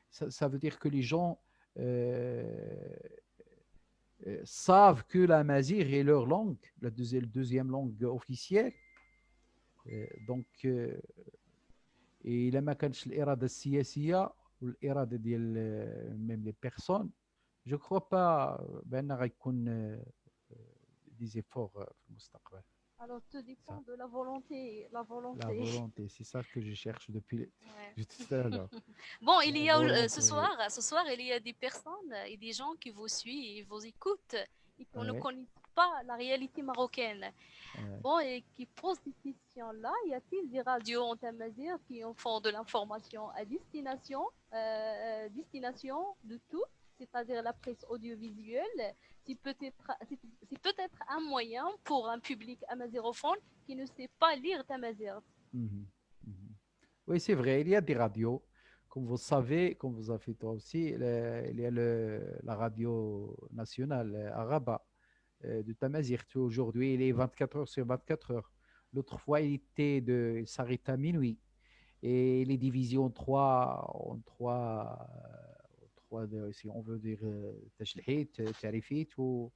ça veut dire que les gens euh, savent que la mazir est leur langue, la deuxième langue officielle. Donc, إلا ما كانتش الإرادة السياسية والإرادة ديال ميم لي بيرسون، جو كخوا با بأن غيكون دي زيفور في المستقبل. Alors, tout Ça, dépend de la volonté, la la volonté. volonté, c'est ça que je cherche depuis Ouais. tout à l'heure. Bon, il La y a volonté. ce soir, il y a des personnes et des gens qui vous suivent et vous écoutent et qui ne Ouais, connaissent pas la réalité marocaine. ouais. Bon, et qui posent ces questions-là. Y a-t-il des radios en Tamazight qui en font de l'information à destination, destination de tout, c'est-à-dire la presse audiovisuelle? C'est peut-être un moyen pour un public amazighophone qui ne sait pas lire Tamazight. Mhm, mhm. Oui, c'est vrai, il y a des radios. Comme vous savez, comme vous avez fait toi aussi, il y a la radio nationale Araba de Tamazirt. Aujourd'hui, il est 24 heures sur 24 heures. L'autre fois, il s'arrête à minuit. Et les divisions si on veut dire, Tajlhit, Tarifit ou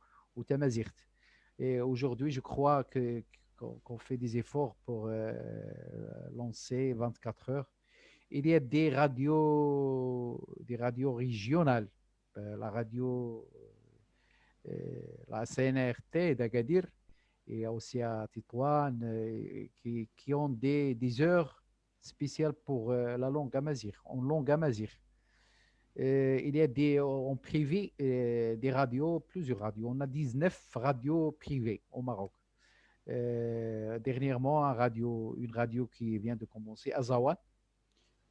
Tamazirt. Et aujourd'hui, je crois qu'on fait des efforts pour lancer 24 heures. Il y a des radios régionales. La radio, la CNRT d'Agadir et aussi à Tétouan, qui ont des heures spéciales pour la langue amazigh, en langue amazigh. Il y a en privé des radios, plusieurs radios. On a 19 radios privées au Maroc. Dernièrement, une radio qui vient de commencer, Azawan,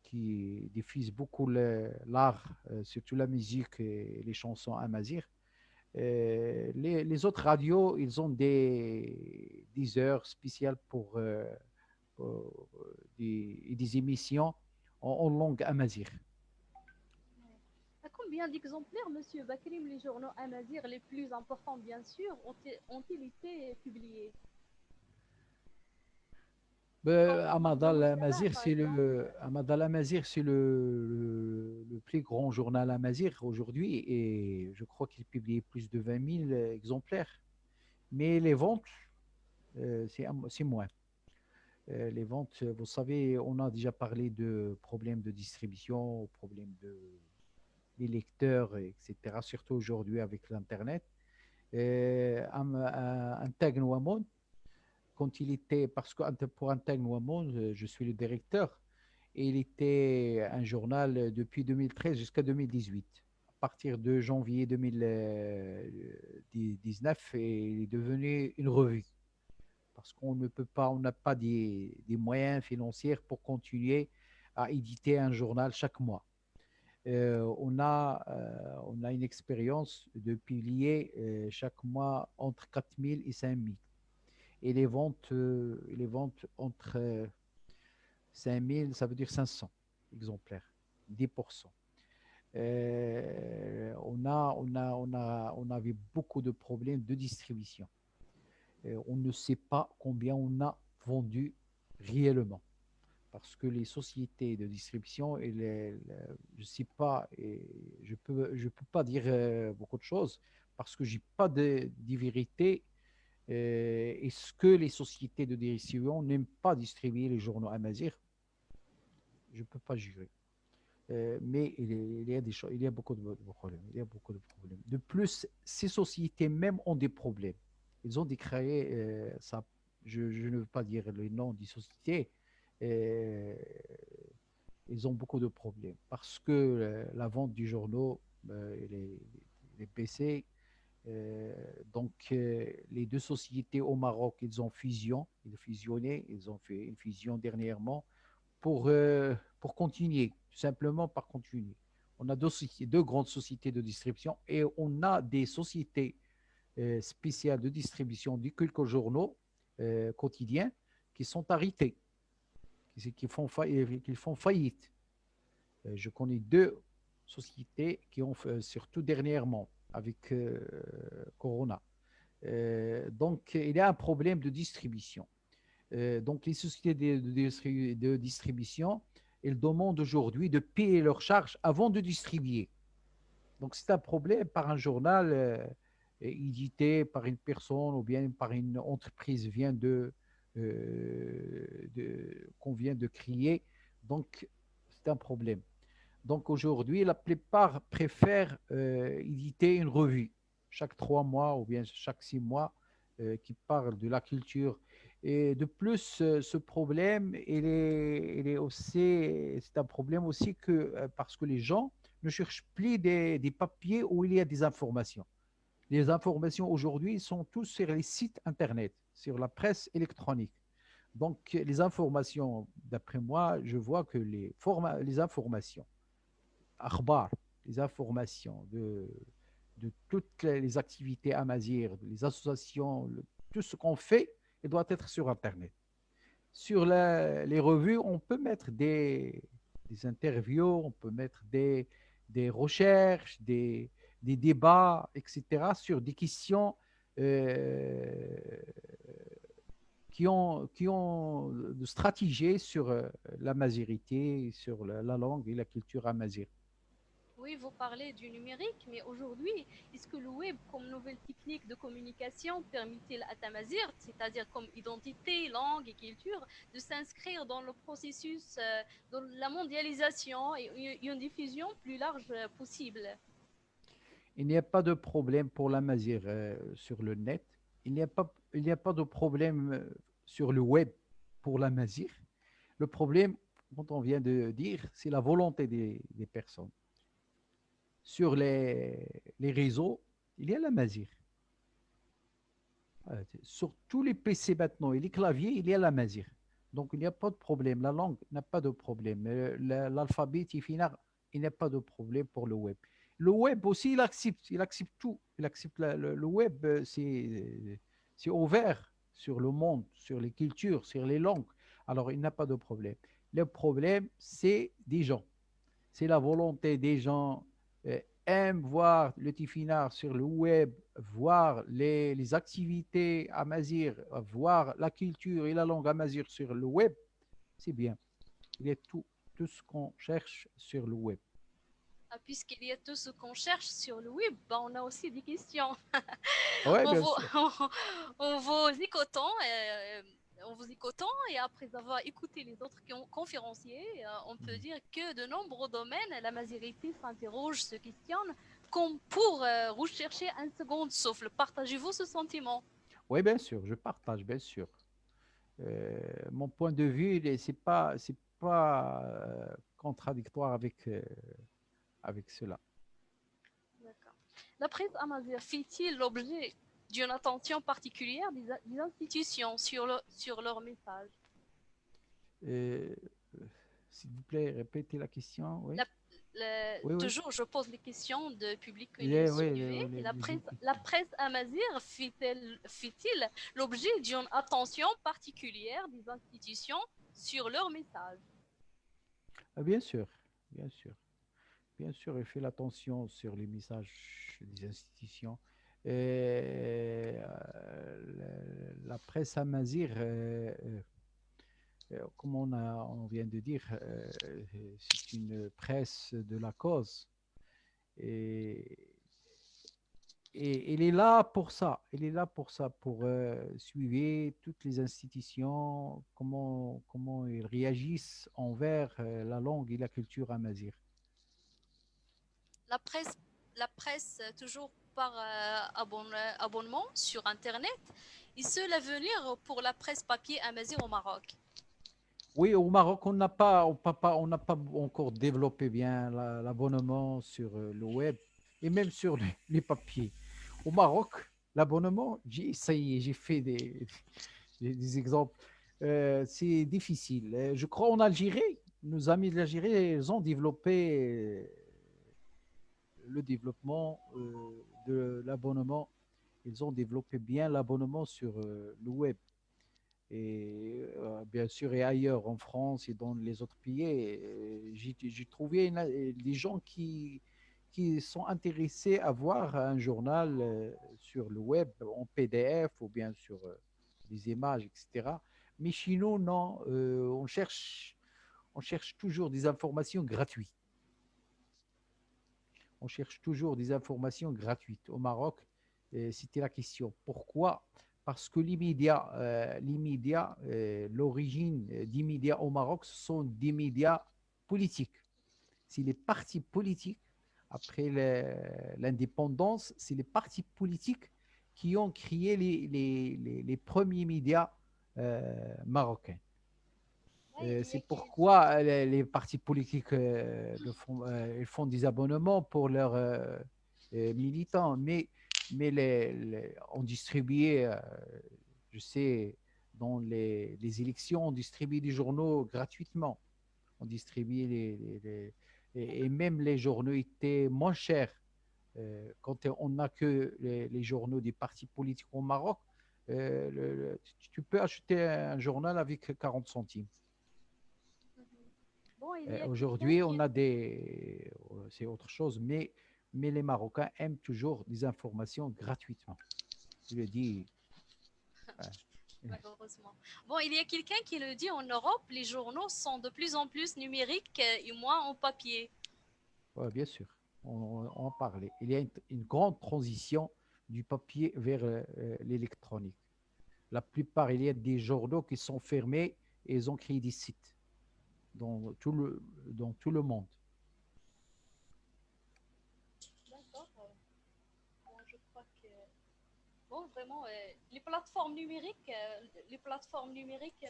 qui diffuse beaucoup l'art, surtout la musique et les chansons amazigh. Les autres radios, ils ont des heures spéciales pour des émissions en langue amazigh. À combien d'exemplaires, Monsieur Bakrim, les journaux amazirs les plus importants, bien sûr, ont-ils été publiés? Comme le Amadal Mujtama, Amazigh, par exemple. C'est le plus grand journal amazigh aujourd'hui et je crois qu'il publie plus de 20 000 exemplaires. Mais les ventes, c'est moins. Les ventes, vous savez, on a déjà parlé de problèmes de distribution, problèmes des lecteurs, etc., surtout aujourd'hui avec l'Internet. Un Tag Nouamon, quand il était, parce que pour un Tag Nouamon, je suis le directeur, et il était un journal depuis 2013 jusqu'à 2018. À partir de janvier 2019, et il est devenu une revue parce qu'on ne peut pas, on n'a pas des moyens financiers pour continuer à éditer un journal chaque mois. On a une expérience de publier chaque mois entre 4 000 et 5 000. Et les ventes entre 5 000, ça veut dire 500 exemplaires, 10%. On avait beaucoup de problèmes de distribution. On ne sait pas combien on a vendu réellement. Parce que les sociétés de distribution, je ne sais pas, et je peux pas dire beaucoup de choses, parce que je n'ai pas de vérité. Est-ce que les sociétés de distribution n'aiment pas distribuer les journaux Amazir? Je ne peux pas jurer. Mais il y a des choses, il y a beaucoup de problèmes. Il y a beaucoup de problèmes. De plus, ces sociétés même ont des problèmes. Ils ont déclaré, ça, je ne veux pas dire le nom des sociétés, euh, ils ont beaucoup de problèmes parce que la vente du journaux, les PC, donc les deux sociétés au Maroc, ils ont fusionné, ils ont fait une fusion dernièrement pour continuer, tout simplement par continuer. On a deux grandes sociétés de distribution et on a des sociétés spéciales de distribution de quelques journaux quotidiens qui sont arrêtés, qui font faillite. Je connais deux sociétés qui ont, surtout dernièrement, avec Corona. Donc, il y a un problème de distribution. Donc, les sociétés de distribution, elles demandent aujourd'hui de payer leurs charges avant de distribuer. Donc, c'est un problème par un journal édité par une personne ou bien par une entreprise qu'on vient de créer. Donc, c'est un problème. Donc, aujourd'hui, la plupart préfèrent éditer une revue chaque 3 mois ou bien chaque 6 mois qui parle de la culture. Et de plus, ce problème, il est aussi, c'est un problème aussi parce que les gens ne cherchent plus des papiers où il y a des informations. Les informations aujourd'hui sont tous sur les sites Internet, sur la presse électronique. Donc, les informations, d'après moi, je vois que les informations, akhbar, les informations de toutes les activités à Mazir, les associations, tout ce qu'on fait, il doit être sur Internet. Sur les revues, on peut mettre des interviews, on peut mettre des recherches, des débats, etc., sur des questions euh, qui ont de stratégie sur la mazirité, sur la langue et la culture amazigh. Oui, vous parlez du numérique, mais aujourd'hui, est-ce que le web, comme nouvelle technique de communication, permet-il à Tamazir, c'est-à-dire comme identité, langue et culture, de s'inscrire dans le processus de la mondialisation et une diffusion plus large possible? Il n'y a pas de problème pour la mazir sur le net. Il n'y a pas de problème sur le web pour la mazir. Le problème, comme on vient de dire, c'est la volonté des personnes. Sur les réseaux, il y a la mazir. Sur tous les PC maintenant et les claviers, il y a la mazir. Donc, il n'y a pas de problème. La langue n'a pas de problème. L'alphabet, il n'y a pas de problème pour le web. Le web aussi, il accepte tout. Il accepte le web, c'est ouvert sur le monde, sur les cultures, sur les langues. Alors, il n'a pas de problème. Le problème, c'est des gens. C'est la volonté des gens aiment voir le Tifinagh sur le web, voir les activités amazigh, voir la culture et la langue amazigh sur le web, c'est bien. Il y a tout ce qu'on cherche sur le web. Puisqu'il y a tout ce qu'on cherche sur le web, bah, on a aussi des questions. Oui, On bien vous, sûr. on vous écoutant, en vous écoutant et après avoir écouté les autres conférenciers, on peut dire que de nombreux domaines, la majorité s'interroge, se questionne, comme pour rechercher un second souffle. Partagez-vous ce sentiment? Oui, bien sûr, je partage, bien sûr. Mon point de vue, c'est pas contradictoire avec cela. D'accord. La presse amazigh fait-il l'objet d'une attention particulière des institutions sur leur message? Euh, S'il vous plaît, répétez la question. Oui, La- oui, oui. toujours, je pose les questions de public que nous Oui, suivons. La presse amazigh fait-il l'objet d'une attention particulière des institutions sur leur message? Ah, bien sûr, bien sûr. Bien sûr, il fait l'attention sur les messages des institutions. La presse amazigh, comme on vient de dire, c'est une presse de la cause. Et, et elle est là pour ça. Elle est là pour ça, pour suivre toutes les institutions, comment ils réagissent envers la langue et la culture amazigh. La presse, la presse toujours par abonnement sur Internet, et c'est l'avenir pour la presse papier amazigh au Maroc. Oui, au Maroc, on n'a pas encore développé bien l'abonnement sur le web et même sur les papiers. Au Maroc, l'abonnement, j'ai essayé, j'ai fait des exemples. C'est difficile. Je crois en Algérie, nos amis de l'Algérie, ils ont développé le développement de l'abonnement. Ils ont développé bien l'abonnement sur le web. Et bien sûr, et ailleurs, en France et dans les autres pays, j'ai trouvé des gens qui sont intéressés à voir un journal sur le web, en PDF ou bien sur des images, etc. Mais chez nous, non, on cherche toujours des informations gratuites. On cherche toujours des informations gratuites. Au Maroc, c'était la question. Pourquoi? Parce que l'origine des médias au Maroc, ce sont des médias politiques. C'est les partis politiques, après l'indépendance, c'est les partis politiques qui ont créé les premiers médias marocains. Ouais, il y C'est a pourquoi les partis politiques ils font des abonnements pour leurs militants, mais on distribuait, je sais, dans les élections, on distribuait des journaux gratuitement. On distribuait et même les journaux étaient moins chers. Quand on n'a que les journaux des partis politiques au Maroc, tu peux acheter un journal avec 40 centimes. bon, il y a quelqu'un Aujourd'hui, qui on a c'est autre chose, mais les Marocains aiment toujours des informations gratuitement. Je le dis. Ouais, malheureusement. Bon, il y a quelqu'un qui le dit en Europe, les journaux sont de plus en plus numériques et moins en papier. ouais, bien sûr, on en parlait. Il y a une grande transition du papier vers l'électronique. La plupart, il y a des journaux qui sont fermés et ils ont créé des sites dans tout le monde. D'accord. Bon, je crois que bon, vraiment, les plateformes numériques,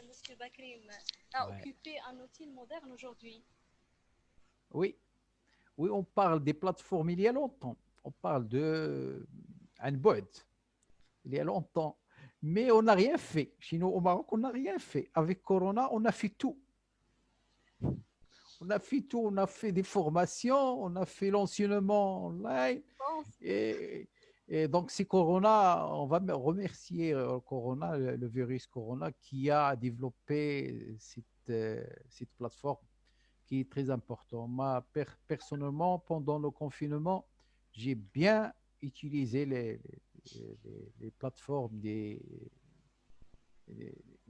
Monsieur Bakrim, a Ouais. occupé un outil moderne aujourd'hui. Oui, oui, on parle des plateformes il y a longtemps. On parle de Android il y a longtemps. Mais on n'a rien fait. Chez nous, au Maroc, on n'a rien fait. Avec Corona, on a fait tout. On a fait tout. On a fait des formations, on a fait l'enseignement online. Bon, Et, et donc, c'est Corona, on va remercier Corona, le virus Corona, qui a développé cette plateforme qui est très importante. Moi, personnellement, pendant le confinement, j'ai bien utilisé les plateformes des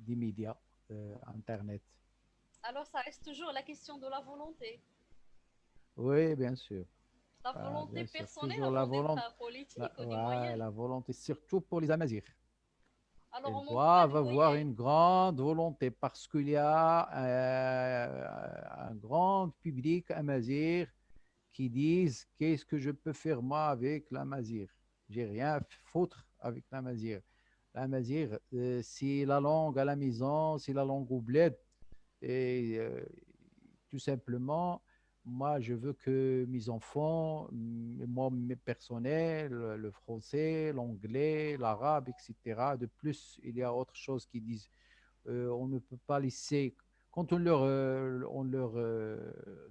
médias Internet. alors ça reste toujours la question de la volonté. Oui, bien sûr. La Ah, volonté bien sûr, personnelle toujours la avant d'être volonté, politique ou des ouais, moyens. la volonté, surtout pour les Amazirs. Alors, Elles on manque pas doivent de avoir moyens. une grande volonté parce qu'il y a un grand public amazir qui disent qu'est-ce que je peux faire moi avec l'amazir. J'ai rien à foutre avec l'amazir. L'amazir, c'est la langue à la maison, c'est la langue au bled. Et tout simplement, moi, je veux que mes enfants, moi, mes personnels, le français, l'anglais, l'arabe, etc. De plus, il y a autre chose qui disent, on ne peut pas laisser, quand on leur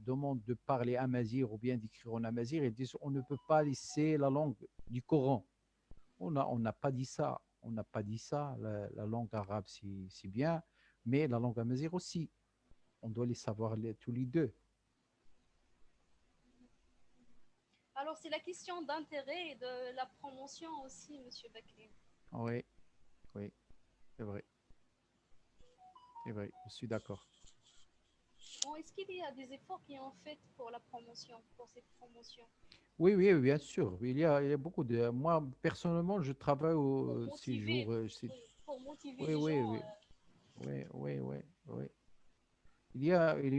demande de parler amazigh ou bien d'écrire en amazigh, ils disent, on ne peut pas laisser la langue du Coran. On n'a pas dit ça. On n'a pas dit ça. La langue arabe, c'est bien, mais la langue amazigh aussi. On doit les savoir tous les deux. Alors, c'est la question d'intérêt et de la promotion aussi, Monsieur Bakri. Oui, oui, c'est vrai, c'est vrai, je suis d'accord. Bon, est-ce qu'il y a des efforts qui ont fait pour la promotion, pour cette promotion, Oui, oui, oui, bien sûr. Il y a beaucoup de. Moi, personnellement, je travaille pour ces motiver, jours. oui, pour motiver Oui, les oui, gens oui, oui, oui, oui, oui. Il y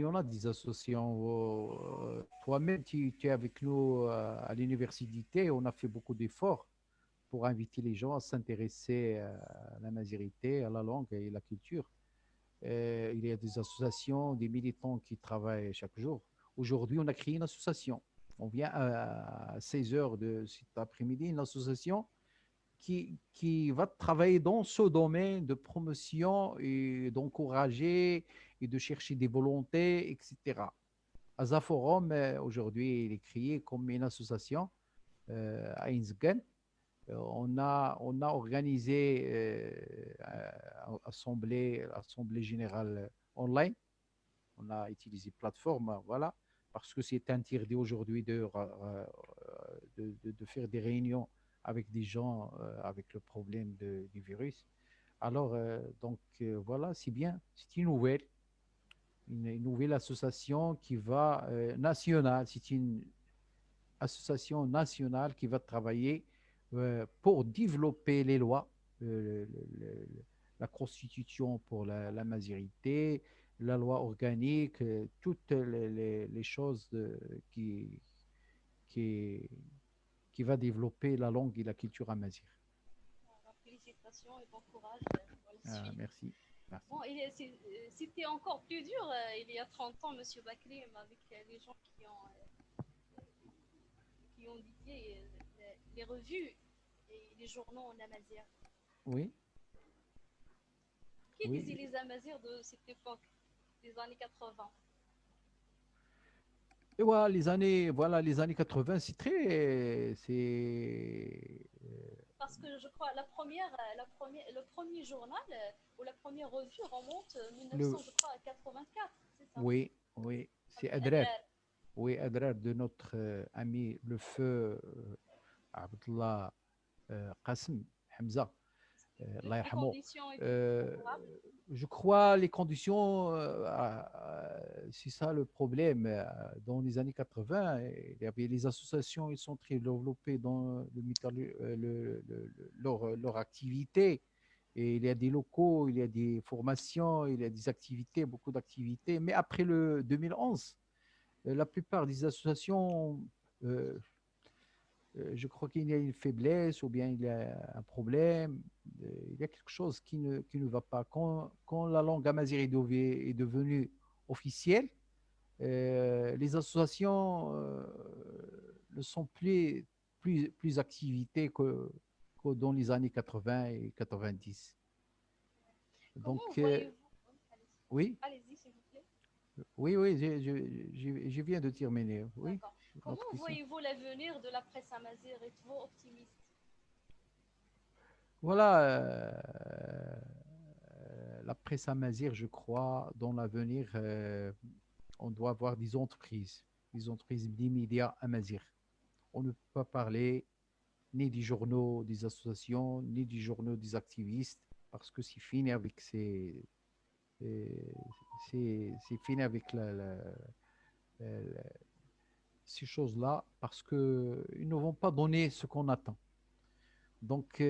en a des associations. Toi-même, tu es avec nous à l'université. On a fait beaucoup d'efforts pour inviter les gens à s'intéresser à la mazirité, à la langue et la culture. Il y a des associations, des militants qui travaillent chaque jour. Aujourd'hui, on a créé une association. On vient à 16 heures de cet après-midi, une association qui va travailler dans ce domaine de promotion et d'encourager et de chercher des volontés, etc. Azaforum, aujourd'hui, il est créé comme une association à Innsbruck. On a organisé assemblée générale online. On a utilisé plateforme, voilà, parce que c'est interdit aujourd'hui de faire des réunions avec des gens avec le problème du virus. Alors, voilà, c'est bien. C'est une nouvelle association qui va nationale. C'est une association nationale qui va travailler pour développer les lois, la constitution pour la majorité, la loi organique, toutes les choses qui, qui va développer la langue et la culture amazigh. félicitations et bon courage pour la suite. Merci. Merci. Bon, c'était encore plus dur il y a 30 ans, Monsieur Bakri, avec les gens qui ont dédié les revues et les journaux en amazigh. Oui, Qui disait oui. les amazirs de cette époque, des années 80? Et voilà, les années 80, c'est très, c'est, Parce que je crois le premier journal ou la première revue remonte 1900, le, je crois, à 84, c'est ça, oui, oui, c'est avec Adrar. Adrar. Oui, Adrar de notre ami le feu Abdullah Qasem Hamza, Allah Les yarhamou. conditions étaient Euh, favorables. je crois les conditions, c'est ça le problème. Dans les années 80, il y avait les associations, ils sont très développées dans leur activité. Et il y a des locaux, il y a des formations, il y a des activités, beaucoup d'activités. Mais après le 2011, la plupart des associations euh, je crois qu'il y a une faiblesse ou bien il y a un problème, il y a quelque chose qui ne va pas. Quand la langue amazigh est devenue officielle, les associations ne sont plus activités que dans les années 80 et 90. Donc, Comment voyez-vous, oui, allez-y s'il vous plaît, oui, oui, je viens de terminer. Oui, d'accord. Comment notre question. voyez-vous l'avenir de la presse amazigh? Êtes-vous optimiste? Voilà, la presse amazigh, je crois, dans l'avenir, on doit avoir des entreprises des médias amazigh. On ne peut pas parler ni des journaux des associations, ni des journaux des activistes, parce que c'est fini avec c'est fini avec ces choses-là parce qu'ils ne vont pas donner ce qu'on attend. Donc,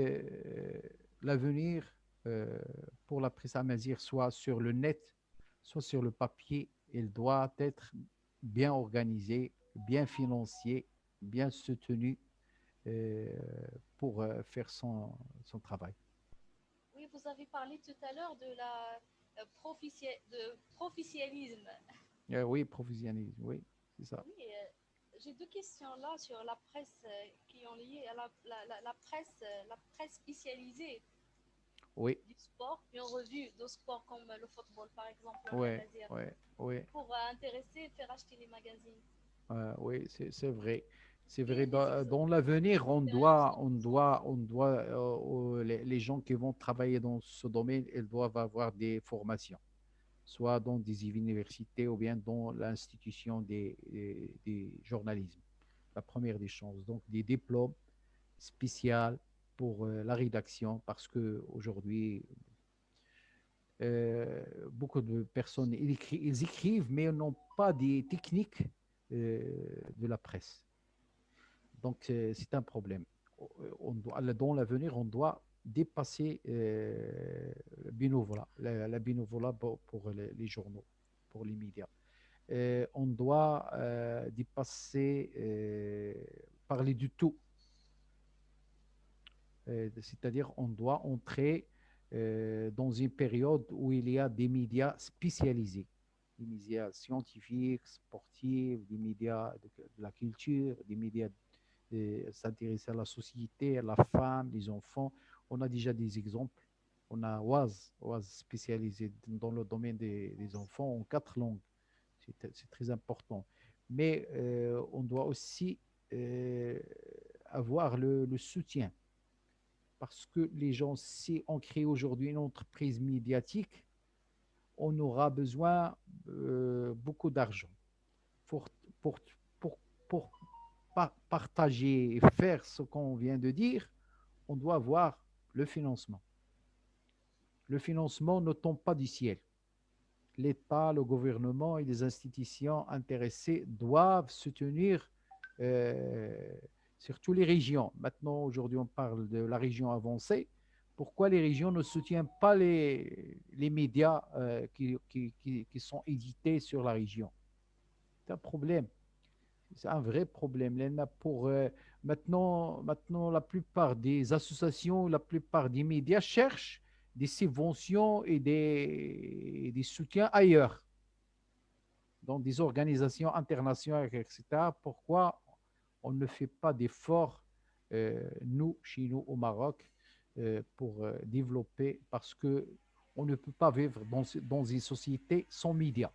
l'avenir euh, pour la presse amazigh, soit sur le net, soit sur le papier, il doit être bien organisé, bien financé, bien soutenu euh, pour faire son travail. Oui, vous avez parlé tout à l'heure de la de professionnalisme. Oui, professionnalisme, oui, c'est ça. Oui, j'ai deux questions là sur la presse qui ont lié à la presse spécialisée Oui, du sport, une revue de sport comme le football par exemple en oui, Amazir, oui, oui. pour intéresser et faire acheter les magazines. Oui, c'est vrai. C'est Est-ce qu'il y vrai. a des Dans exemples l'avenir, d'expériences les gens qui vont travailler dans ce domaine, ils doivent avoir des formations, soit dans des universités ou bien dans l'institution des journalismes. La première des choses. Donc, des diplômes spéciaux pour la rédaction, parce que aujourd'hui, beaucoup de personnes, ils écrivent, mais n'ont pas des techniques de la presse. Donc, c'est un problème. Dans l'avenir, on doit dépasser le bénévolat, la bénévolat pour les journaux, pour les médias. On doit dépasser, parler du tout. C'est-à-dire, on doit entrer dans une période où il y a des médias spécialisés, des médias scientifiques, sportifs, des médias de la culture, des médias s'intéresser à la société, à la femme, les enfants. On a déjà des exemples. On a Oise spécialisé dans le domaine des enfants en 4 langues. C'est très important. Mais on doit aussi euh, avoir le soutien parce que les gens, si on crée aujourd'hui une entreprise médiatique, on aura besoin beaucoup d'argent pour, pour, pour, pour partager et faire ce qu'on vient de dire. On doit avoir le financement. Le financement ne tombe pas du ciel. L'État, le gouvernement et les institutions intéressées doivent soutenir euh, surtout les régions. Maintenant, aujourd'hui, on parle de la région avancée. Pourquoi les régions ne soutiennent pas les médias qui sont édités sur la région? C'est un problème. C'est un vrai problème. Maintenant, la plupart des associations, la plupart des médias cherchent des subventions et des soutiens ailleurs, dans des organisations internationales, etc. Pourquoi on ne fait pas d'efforts, nous, chez nous, au Maroc, pour développer, parce que on ne peut pas vivre dans une société sans médias.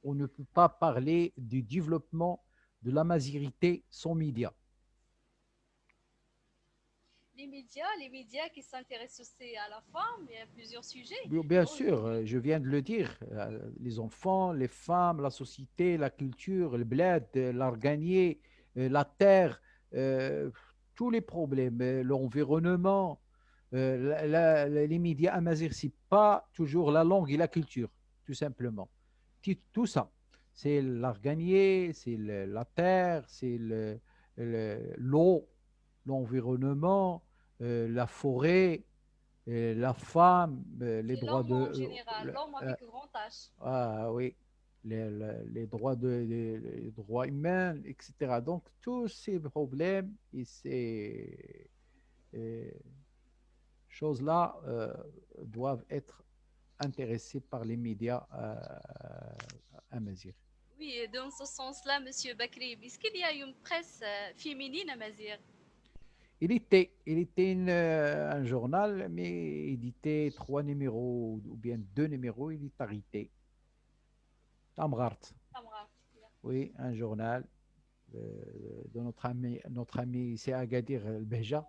On ne peut pas parler du développement de la mazirité sans médias. les médias qui s'intéressent aussi à la femme et à plusieurs sujets. Bien sûr, Aujourd'hui, je viens de le dire, les enfants, les femmes, la société, la culture, le bled, l'arganier, la terre, euh, tous les problèmes, l'environnement, les médias amazirs, c'est pas toujours la langue et la culture, tout simplement. Tout ça, c'est l'arganier, c'est la terre, c'est l'eau, l'environnement, la forêt, la femme, les c'est droits l'homme de... en général, l'homme avec grand H. oui, les droits, les droits humains, etc. Donc, tous ces problèmes et ces euh, choses-là doivent être intéressés par les médias à Mazir. Oui, et dans ce sens-là, Monsieur Bakri, est-ce qu'il y a une presse féminine à Mazir? Il était un journal, mais édité 3 numéros ou bien 2 numéros, il est arrêté. Amrart, Tamra. oui, un journal de notre ami c'est Agadir El-Behja,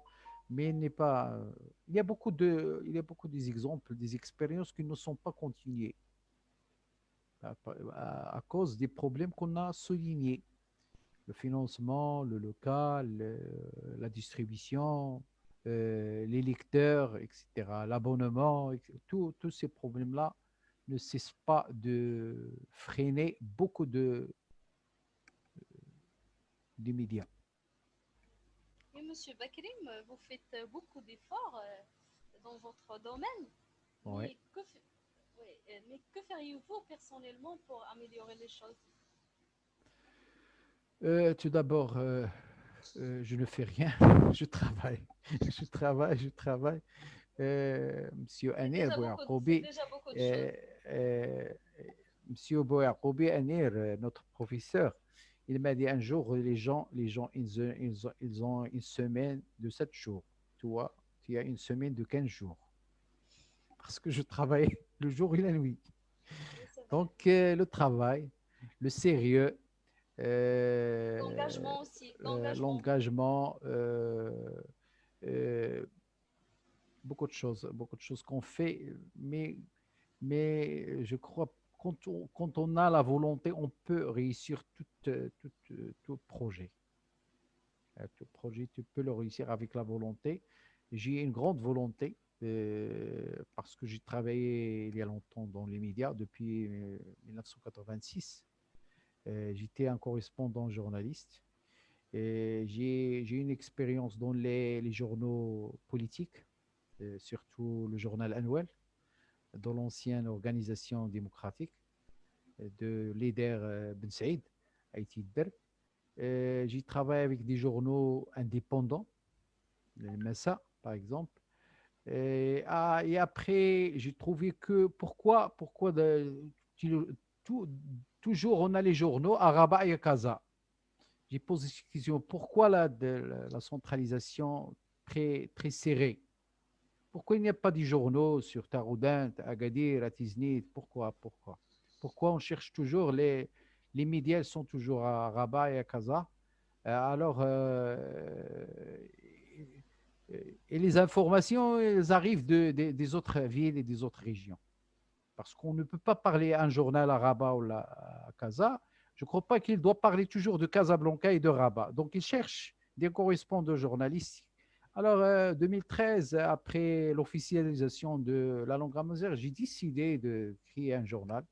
mais il n'est pas. Il y a beaucoup d'exemples, des expériences qui ne sont pas continuées à cause des problèmes qu'on a soulignés. Le financement, le local, la distribution, les lecteurs, etc., l'abonnement, tous ces problèmes-là ne cessent pas de freiner beaucoup des médias. Et Monsieur Bakrim, vous faites beaucoup d'efforts dans votre domaine, Ouais. mais oui, mais que feriez-vous personnellement pour améliorer les choses? Tout d'abord, je ne fais rien, je travaille, je travaille, je travaille. Monsieur Anir C'est Bouyacoubi, déjà beaucoup de choses. euh, euh, Monsieur Bouyacoubi Anir, notre professeur, il m'a dit un jour, les gens, ils ont une semaine de 7 jours. Toi, tu as une semaine de 15 jours. Parce que je travaille le jour et la nuit. Oui, c'est vrai. Donc, le travail, le sérieux, L'engagement aussi, l'engagement. l'engagement, euh, beaucoup de choses qu'on fait, mais je crois que quand on a la volonté, on peut réussir tout projet. Tout projet, tu peux le réussir avec la volonté. J'ai une grande volonté parce que j'ai travaillé il y a longtemps dans les médias depuis 1986. J'étais un correspondant journaliste et j'ai une expérience dans les journaux politiques, surtout le journal annuel, dans l'ancienne organisation démocratique de Lider Ben Saïd, Haïti Berg. J'y travaille avec des journaux indépendants, le Massa par exemple. Et après, j'ai trouvé que pourquoi tout- toujours on a les journaux à Rabat et à Casa. J'ai posé cette question, pourquoi la centralisation très, très serrée? Pourquoi il n'y a pas de journaux sur Taroudant, Agadir, à Tiznit? Pourquoi on cherche toujours les médias sont toujours à Rabat et à Casa? Alors, et les informations, elles arrivent des autres villes et des autres régions. Parce qu'on ne peut pas parler un journal à Rabat ou à Casa. Je ne crois pas qu'il doit parler toujours de Casablanca et de Rabat. Donc, il cherche des correspondants journalistes. Alors, 2013, après l'officialisation de la langue amazigh, j'ai décidé de créer un journal,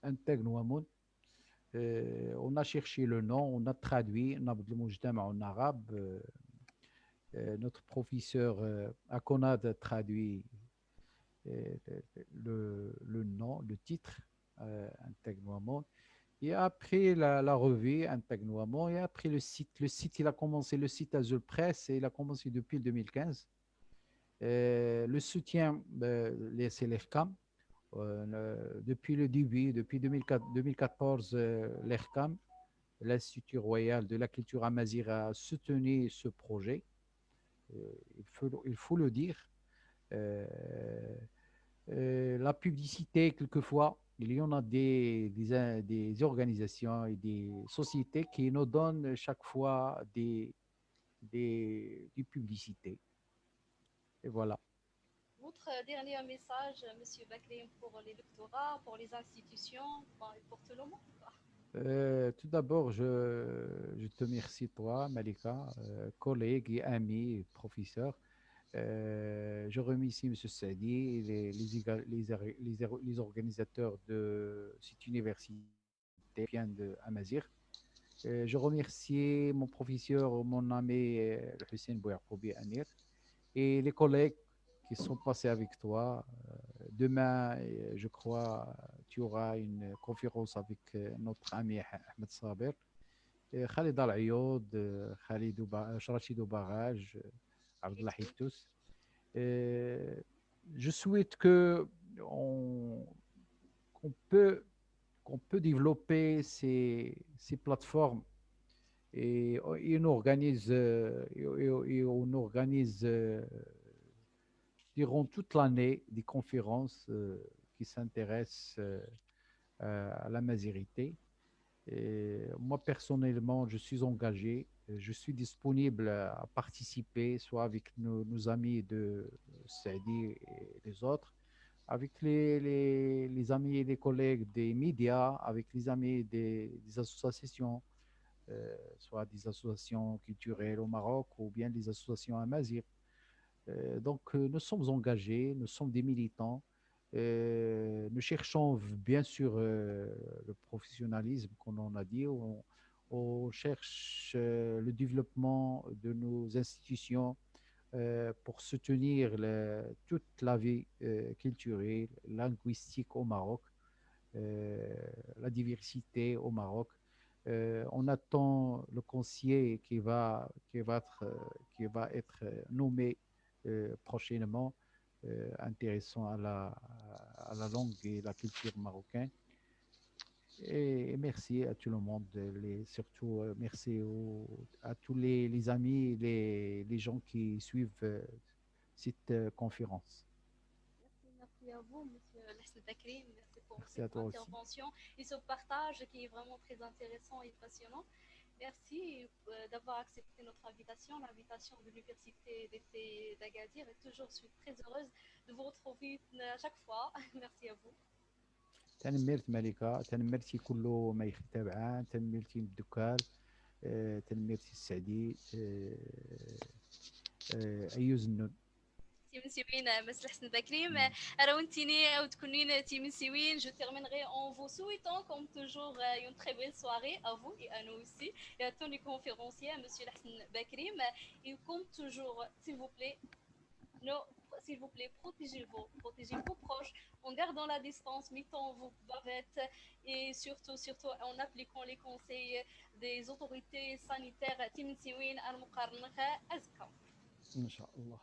un Teg Nouamoun. On a cherché le nom, on a traduit, on a en arabe. Notre professeur Akonad a traduit euh, le nom, le titre, Integ Noamon. Et après la revue Integ Noamon, et après le site. Le site, il a commencé, le site Azul Press, et il a commencé depuis 2015. Le soutien, c'est l'ERCAM. Depuis le début, depuis 2014, l'ERCAM, l'Institut royal de la culture amazigh, a soutenu ce projet. Il faut le dire. Euh, la publicité, quelquefois, il y en a des organisations et des sociétés qui nous donnent chaque fois des publicités. Et voilà. Votre dernier message, Monsieur Bakrim, pour les doctorats, pour les institutions, bon, et pour tout le monde, quoi. Tout d'abord, je te remercie, toi, Malika, collègue et ami, professeur. Je remercie M. Sadi, les organisateurs de cette université bien de Amazir. Je remercie mon professeur, mon ami Hussein Bouyakoubi Anir et les collègues qui sont passés avec toi. Demain, je crois, tu auras une conférence avec notre ami Ahmed Saber, Khalid Al-Ayoud, Rachid Barrage, Abdullah Merci. Hittous. Euh, je souhaite que on, qu'on peut, qu'on peut développer ces plateformes et on organise, on organise durant toute l'année des conférences qui s'intéressent à la mazérité. Et moi, personnellement, je suis engagé, je suis disponible à participer, soit avec nos amis de Saadi et les autres, avec les amis et les collègues des médias, avec les amis des associations, soit des associations culturelles au Maroc ou bien des associations amazigh. Donc, nous sommes engagés, nous sommes des militants. Nous cherchons bien sûr le professionnalisme, comme on a dit. On cherche le développement de nos institutions pour soutenir toute la vie culturelle, linguistique au Maroc, euh, la diversité au Maroc. On attend le conseiller qui va être nommé prochainement, intéressant à la langue et la culture marocaine. Et merci à tout le monde, surtout merci à tous les amis, les gens qui suivent cette conférence. Merci à vous, Monsieur Lassel Bakri. Merci pour Merci à cette toi aussi. intervention et ce partage qui est vraiment très intéressant et passionnant. Merci d'avoir accepté notre invitation, l'invitation de l'Université d'été d'Agadir. Et toujours, je suis très heureuse de vous retrouver à chaque fois. Merci à vous. تنمرت ملكة، تنمرتي كله ما يتابعان، تنمرتي الدكال، تنمرتي السعدي، أيو زنون. تيم سيوين مسل حسن بكريم راونتيني او تكونين تيم سيوين. Je terminerai en vous souhaitant comme toujours une très belle soirée à vous et à nous aussi et à tous les conférenciers, Monsieur Hassan Bakrim. Et comme toujours, s'il vous plaît, non, s'il vous plaît, protégez vos proches en gardant la distance, mettant vos bavettes et surtout en appliquant les conseils des autorités sanitaires. تيم سيوين المقارنة أزكى. إن شاء الله.